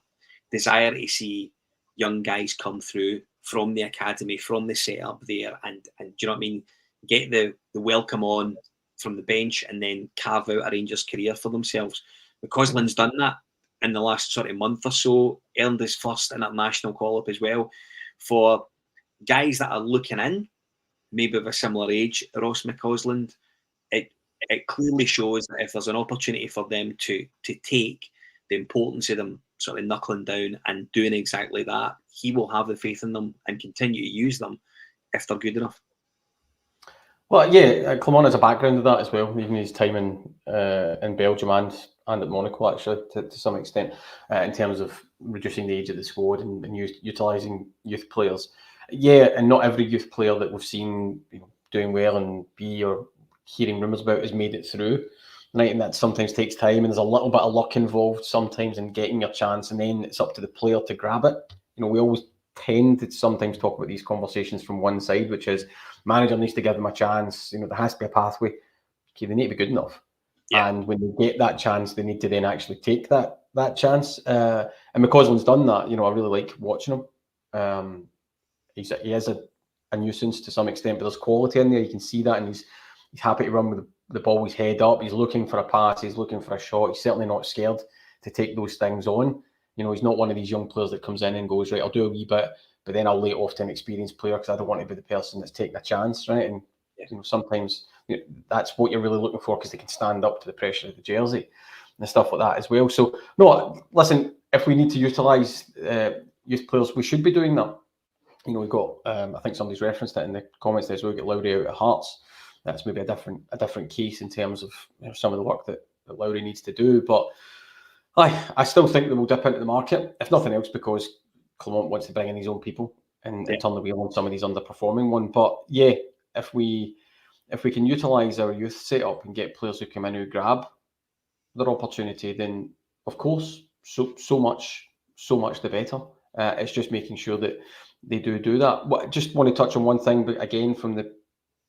Speaker 1: desire to see young guys come through from the academy, from the setup there, and do you know what I mean? Get the welcome on from the bench and then carve out a Rangers career for themselves. McCausland's done that in the last sort of month or so, earned his first international call-up as well. For guys that are looking in, maybe of a similar age, Ross McCausland, it clearly shows that if there's an opportunity for them to take, the importance of them sort of knuckling down and doing exactly that, he will have the faith in them and continue to use them if they're good enough.
Speaker 3: Well, yeah, Clement has a background of that as well, even his time in Belgium and at Monaco, actually, to some extent, in terms of reducing the age of the squad and utilising youth players. Yeah, and not every youth player that we've seen doing well and or hearing rumours about has made it through. Right, and that sometimes takes time, and there's a little bit of luck involved sometimes in getting your chance, and then it's up to the player to grab it. We always tend to sometimes talk about these conversations from one side, which is manager needs to give them a chance. There has to be a pathway. Okay, they need to be good enough, and when they get that chance, they need to then actually take that chance. And McCausland's done that. I really like watching him. He is a nuisance to some extent, but there's quality in there. You can see that, and he's happy to run with the ball with his head up. He's looking for a pass. He's looking for a shot. He's certainly not scared to take those things on. He's not one of these young players that comes in and goes, right, I'll do a wee bit, but then I'll lay it off to an experienced player because I don't want to be the person that's taking a chance, right? And sometimes that's what you're really looking for because they can stand up to the pressure of the jersey and stuff like that as well. So, no, listen, if we need to utilise youth players, we should be doing that. We've got, I think somebody's referenced it in the comments there as well, we've got Lowry out at Hearts. That's maybe a different case in terms of some of the work that Lowry needs to do. But I still think that we'll dip into the market, if nothing else, because Clement wants to bring in his own people and turn the wheel on some of these underperforming ones. But yeah, if we if we can utilise our youth setup and get players who come in who grab their opportunity, then of course, so much the better. It's just making sure that they do that. But I just want to touch on one thing, but again from the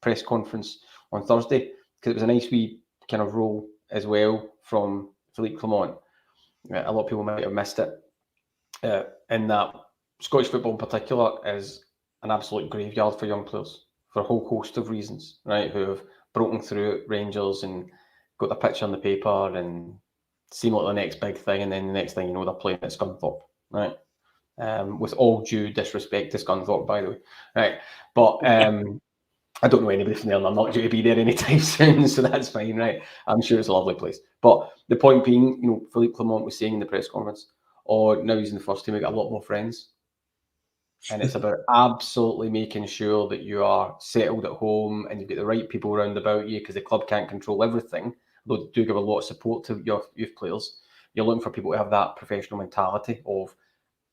Speaker 3: press conference on Thursday, because it was a nice wee kind of role as well from Philippe Clement. A lot of people might have missed it. In that Scottish football in particular is an absolute graveyard for young players for a whole host of reasons, right? Who have broken through at Rangers and got the picture on the paper and seem like the next big thing, and then the next thing you know, they're playing at Scunthorpe, right? With all due disrespect to Scunthorpe, by the way, right? But I don't know anybody from there, and I'm not due to be there anytime soon, so that's fine, right? I'm sure it's a lovely place. But the point being, you know, Philippe Clement was saying in the press conference, now he's in the first team, we got a lot more friends. And it's about absolutely making sure that you are settled at home and you've got the right people around about you, because the club can't control everything, though they do give a lot of support to your youth players. You're looking for people to have that professional mentality of,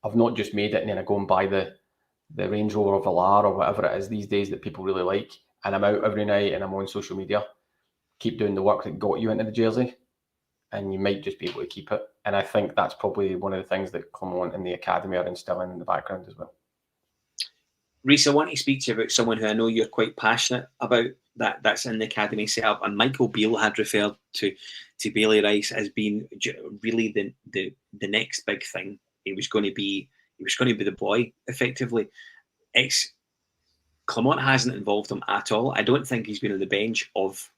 Speaker 3: I've not just made it and then I go and buy the Range Rover or Velar or whatever it is these days that people really like, and I'm out every night and I'm on social media. Keep doing the work that got you into the jersey, and you might just be able to keep it. And I think that's probably one of the things that Clement and the academy are instilling in the background as well.
Speaker 1: Rhys, I want to speak to you about someone who I know you're quite passionate about, that's in the academy setup. And Michael Beale had referred to Bailey Rice as being really the next big thing. He was going to be the boy, effectively. Clement hasn't involved him at all. I don't think he's been on the bench of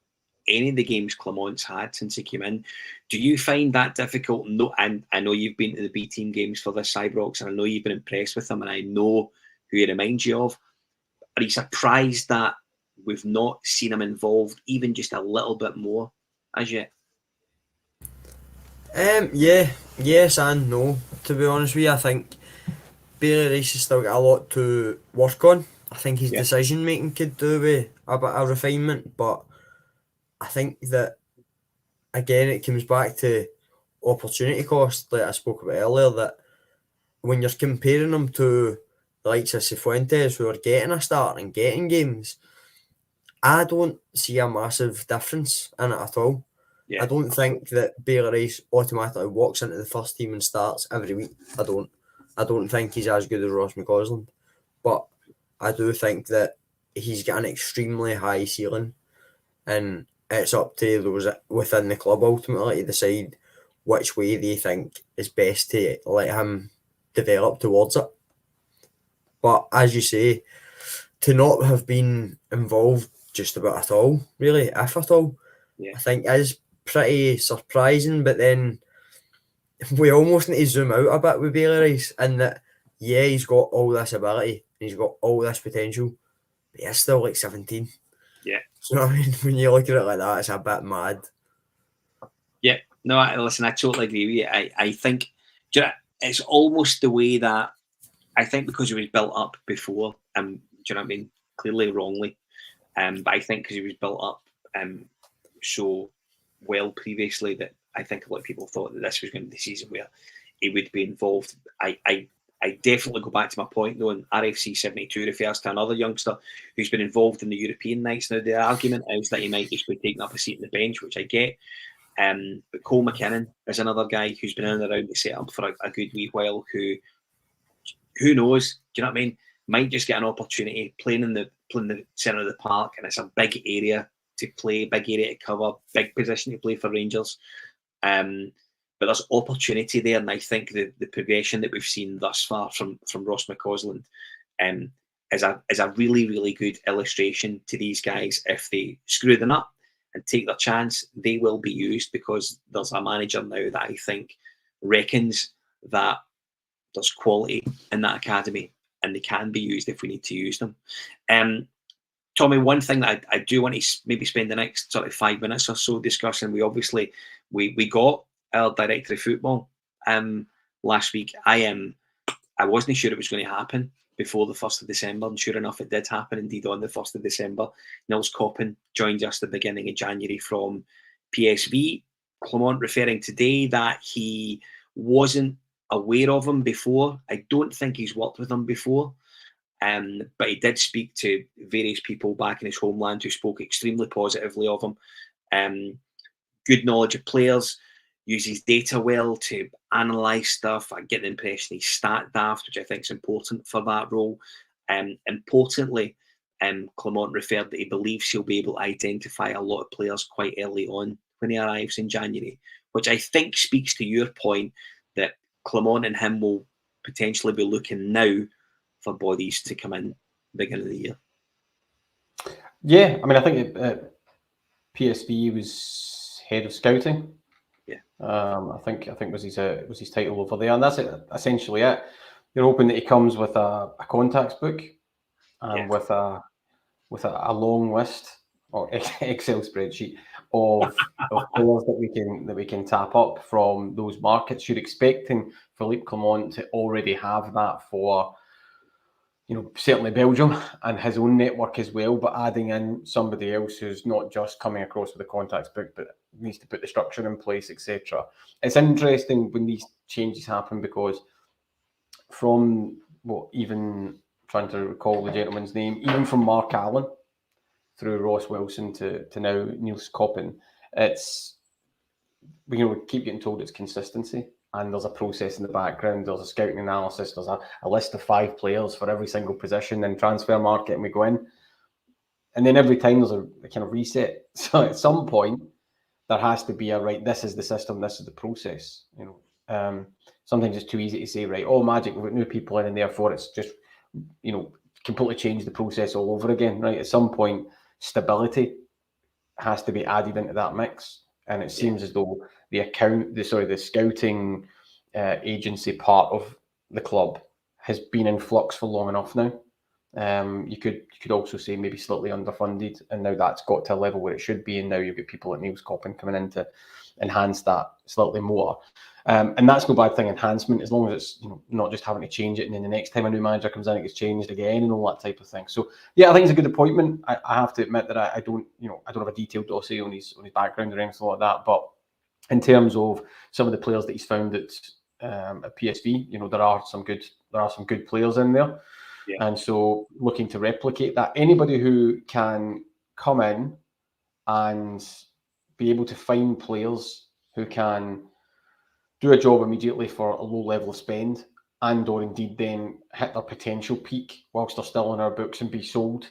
Speaker 1: any of the games Clement's had since he came in. Do you find that difficult? No, and I know you've been to the B team games for this Ibrox, and I know you've been impressed with him, and I know who he reminds you of. Are you surprised that we've not seen him involved even just a little bit more as yet?
Speaker 2: Yes and no. To be honest with you, I think Bailey Rice has still got a lot to work on. I think his decision making could do with a bit of refinement, but I think that again it comes back to opportunity cost, like I spoke about earlier, that when you're comparing them to the likes of Cifuentes, who are getting a start and getting games, I don't see a massive difference in it at all. I don't think that Bailey Rice automatically walks into the first team and starts every week. I don't think he's as good as Ross McCausland, but I do think that he's got an extremely high ceiling, and it's up to those within the club ultimately to decide which way they think is best to let him develop towards it. But as you say, to not have been involved just about at all, really, if at all, I think is pretty surprising. But then we almost need to zoom out a bit with Bailey Rice, in that, he's got all this ability and he's got all this potential, but he's still like 17.
Speaker 1: Yeah.
Speaker 2: So, you know what I mean? When you look at it like that, it's a bit mad.
Speaker 1: Yeah. No, listen, I totally agree with you. I think it's almost the way that I think, because he was built up before, do you know what I mean? Clearly wrongly. But I think because he was built up so well previously, that I think a lot of people thought that this was going to be the season where he would be involved. I definitely go back to my point though, and RFC 72 refers to another youngster who's been involved in the European nights. Now, the argument is that he might just be taking up a seat on the bench, which I get. But Cole McKinnon is another guy who's been in and around the setup for a good wee while, who knows, do you know what I mean? Might just get an opportunity playing in the centre of the park, and it's a big area to play, big area to cover, big position to play for Rangers. But there's opportunity there, and I think the progression that we've seen thus far from Ross McCausland is a really, really good illustration to these guys. If they screw them up and take their chance, they will be used, because there's a manager now that I think reckons that there's quality in that academy and they can be used if we need to use them. Tommy, one thing that I do want to maybe spend the next sort of 5 minutes or so discussing, we got our director of football last week. I wasn't sure it was going to happen before the 1st of December, and sure enough, it did happen indeed on the 1st of December. Nils Coppin joined us at the beginning of January from PSV. Clement referring today that he wasn't aware of him before. I don't think he's worked with him before, but he did speak to various people back in his homeland who spoke extremely positively of him. Good knowledge of players, uses data well to analyse stuff. I get the impression he's stat daft, which I think is important for that role. Importantly, Clement referred that he believes he'll be able to identify a lot of players quite early on when he arrives in January, which I think speaks to your point that Clement and him will potentially be looking now for bodies to come in beginning of the year.
Speaker 3: Yeah, I mean, I think PSV was head of scouting.
Speaker 1: Yeah,
Speaker 3: I think was his title over there, and that's essentially it. You're hoping that he comes with a contacts book and with a long list or Excel spreadsheet of players that we can tap up from those markets. You're expecting Philippe Clement to already have that for, certainly Belgium and his own network as well, but adding in somebody else who's not just coming across with a contacts book, but needs to put the structure in place, etc. It's interesting when these changes happen because from even trying to recall the gentleman's name, even from Mark Allen through Ross Wilson to now Niels Koppen, we keep getting told it's consistency. And there's a process in the background, there's a scouting analysis, there's a list of 5 players for every single position in transfer market, and we go in. And then every time there's a kind of reset. So at some point, there has to be this is the system, this is the process. Sometimes it's too easy to say, right, oh, magic, we've got new people in, and therefore it's just, completely change the process all over again, right? At some point, stability has to be added into that mix. And it seems as though the scouting agency part of the club has been in flux for long enough now. You could also say maybe slightly underfunded, and now that's got to a level where it should be, and now you've got people like Niels Koppen coming in to enhance that slightly more. And that's no bad thing, enhancement, as long as it's not just having to change it, and then the next time a new manager comes in, it gets changed again, and all that type of thing. So yeah, I think it's a good appointment. I have to admit that I don't have a detailed dossier on his background or anything like that. But in terms of some of the players that he's found at PSV, there are some good players in there. Yeah. And so looking to replicate that, anybody who can come in and be able to find players who can do a job immediately for a low level of spend, and or indeed then hit their potential peak whilst they're still in our books and be sold,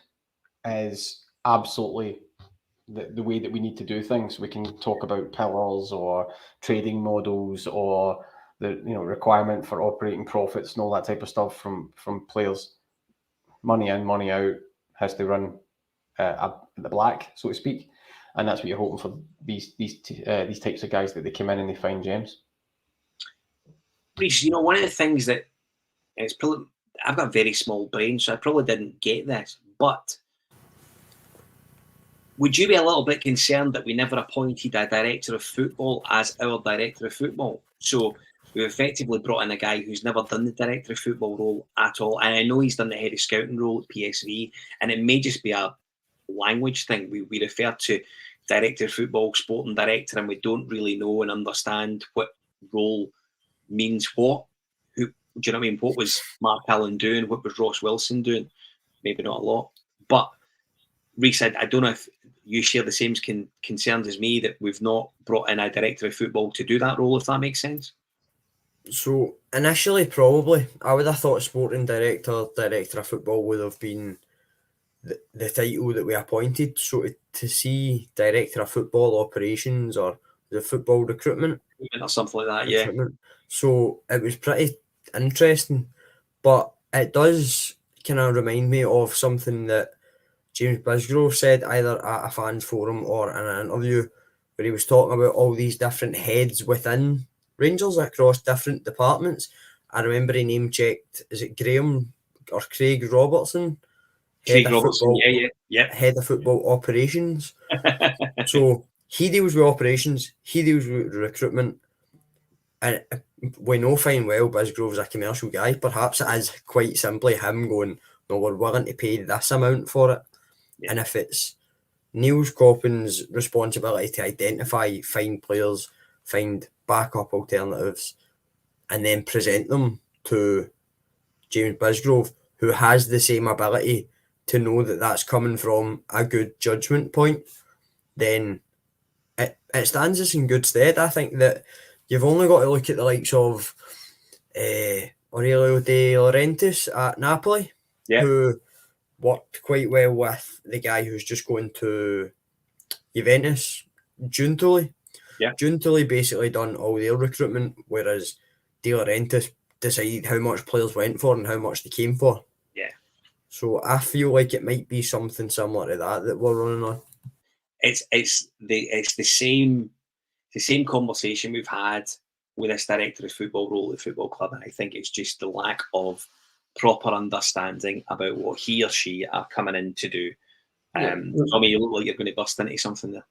Speaker 3: is absolutely the way that we need to do things. We can talk about pillars or trading models or the requirement for operating profits and all that type of stuff from players. Money in, money out has to run the black, so to speak, and that's what you're hoping for these types of guys, that they come in and they find gems.
Speaker 1: Reece, one of the things that it's probably, I've got a very small brain, so I probably didn't get this, but would you be a little bit concerned that we never appointed a director of football as our director of football? So we've effectively brought in a guy who's never done the director of football role at all. And I know he's done the head of scouting role at PSV, and it may just be a language thing. We refer to director of football, sporting director, and we don't really know and understand what role means what. Do you know what I mean? What was Mark Allen doing? What was Ross Wilson doing? Maybe not a lot. But Reece, I don't know if you share the same concerns as me that we've not brought in a director of football to do that role, if that makes sense.
Speaker 2: So initially, probably, I would have thought sporting director of football would have been the title that we appointed. So to see director of football operations or the football recruitment
Speaker 1: or something like that, yeah.
Speaker 2: So it was pretty interesting, but it does kind of remind me of something that James Bisgrove said either at a fans forum or in an interview, where he was talking about all these different heads within Rangers across different departments. I remember he name checked, is it Graham or Craig Robertson?
Speaker 1: Craig Robertson, yeah.
Speaker 2: Head of football operations. So he deals with operations, he deals with recruitment, and we know fine well Bisgrove's a commercial guy. Perhaps it is quite simply him going, no, we're willing to pay this amount for it. Yeah. And if it's Niels Koppen's responsibility to identify, find players, find backup alternatives, and then present them to James Bisgrove, who has the same ability to know that that's coming from a good judgment point, then it stands us in good stead. I think that you've only got to look at the likes of Aurelio De Laurentiis at Napoli, who worked quite well with the guy who's just going to Juventus, Giuntoli. Giuntoli basically done all their recruitment, whereas De Laurentiis decided how much players went for and how much they came for.
Speaker 1: Yeah.
Speaker 2: So I feel like it might be something similar to that we're running on.
Speaker 1: It's the same conversation we've had with this director of football role at the football club, and I think it's just the lack of proper understanding about what he or she are coming in to do. Tommy, you look like you're going to burst into something there.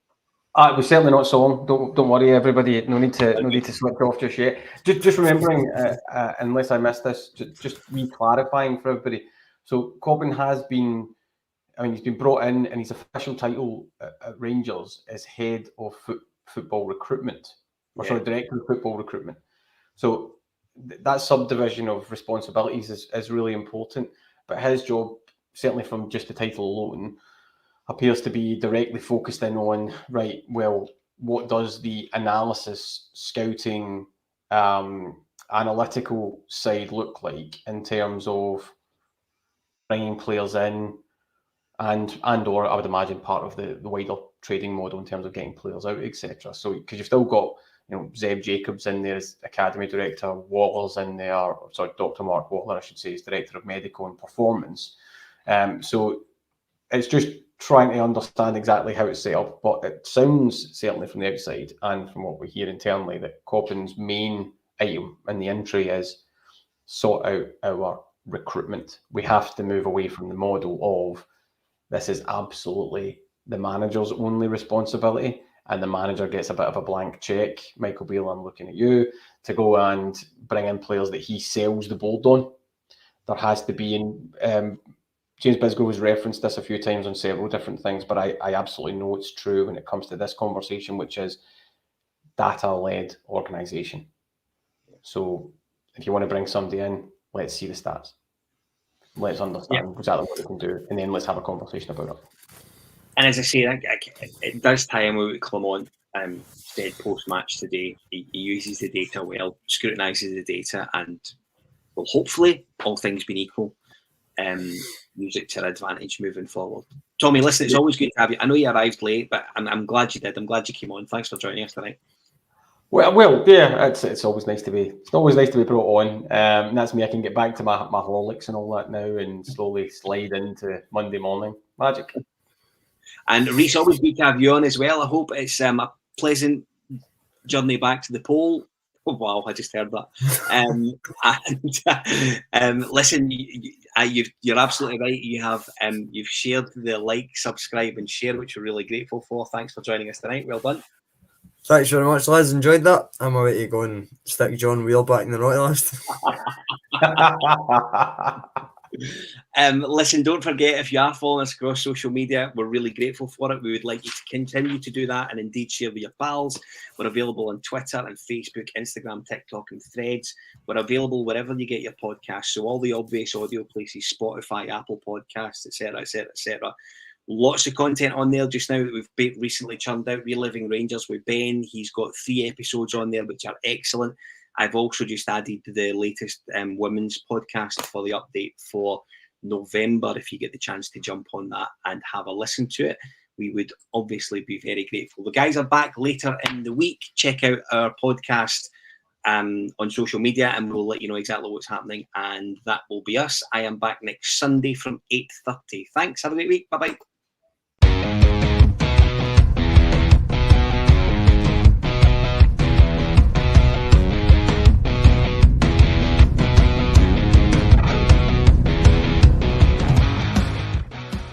Speaker 3: It was certainly not so long. Don't worry, everybody. No need to switch off just yet. Just remembering, unless I missed this, just re-clarifying for everybody. So Cobbin has been, he's been brought in, and his official title at Rangers is head of football recruitment, director of football recruitment. So that subdivision of responsibilities is really important. But his job, certainly from just the title alone, appears to be directly focused in on, right, well, what does the analysis, scouting, analytical side look like in terms of bringing players in and or I would imagine part of the wider trading model in terms of getting players out, etc. So because you've still got, Zeb Jacobs in there as academy director, Waller's in there, Dr. Mark Waller, I should say, is director of medical and performance. So it's just trying to understand exactly how it's set up, but it sounds, certainly from the outside and from what we hear internally, that Cobbin's main item in the entry is sort out our recruitment. We have to move away from the model of this is absolutely the manager's only responsibility, and the manager gets a bit of a blank check. Michael Beale, I'm looking at you, to go and bring in players that he sells the board on. There has to be, James Bisgo has referenced this a few times on several different things, but I absolutely know it's true when it comes to this conversation, which is data-led organisation. So if you want to bring somebody in, let's see the stats. Let's understand exactly what they can do, and then let's have a conversation about it.
Speaker 1: And as I say, it does tie in with what Clement said post-match today. He uses the data well, scrutinises the data, and will hopefully, all things being equal, use it to our advantage moving forward. Tommy, listen, it's always good to have you. I know you arrived late, but I'm glad you did. I'm glad you came on. Thanks for joining us tonight.
Speaker 3: Well, yeah, it's always nice to be. It's always nice to be brought on. And that's me. I can get back to my Horlicks and all that now, and slowly slide into Monday morning magic.
Speaker 1: And Reece, always good to have you on as well. I hope it's a pleasant journey back to the pole. Oh wow, I just heard that. Listen, you're absolutely right. You've shared the like, subscribe, and share, which we're really grateful for. Thanks for joining us tonight. Well done.
Speaker 2: Thanks very much, lads. Enjoyed that. I'm away to go and stick John Wheel back in the naughty list.
Speaker 1: Listen, don't forget, if you are following us across social media, we're really grateful for it. We would like you to continue to do that and indeed share with your pals. We're available on Twitter and Facebook, Instagram, TikTok, and Threads. We're available wherever you get your podcasts. So all the obvious audio places, Spotify, Apple Podcasts, etc., etc., etc. Lots of content on there just now that we've recently churned out. Reliving Rangers with Ben. He's got 3 episodes on there, which are excellent. I've also just added the latest women's podcast for the update for November. If you get the chance to jump on that and have a listen to it, we would obviously be very grateful. The guys are back later in the week. Check out our podcast on social media and we'll let you know exactly what's happening. And that will be us. I am back next Sunday from 8:30. Thanks. Have a great week. Bye-bye.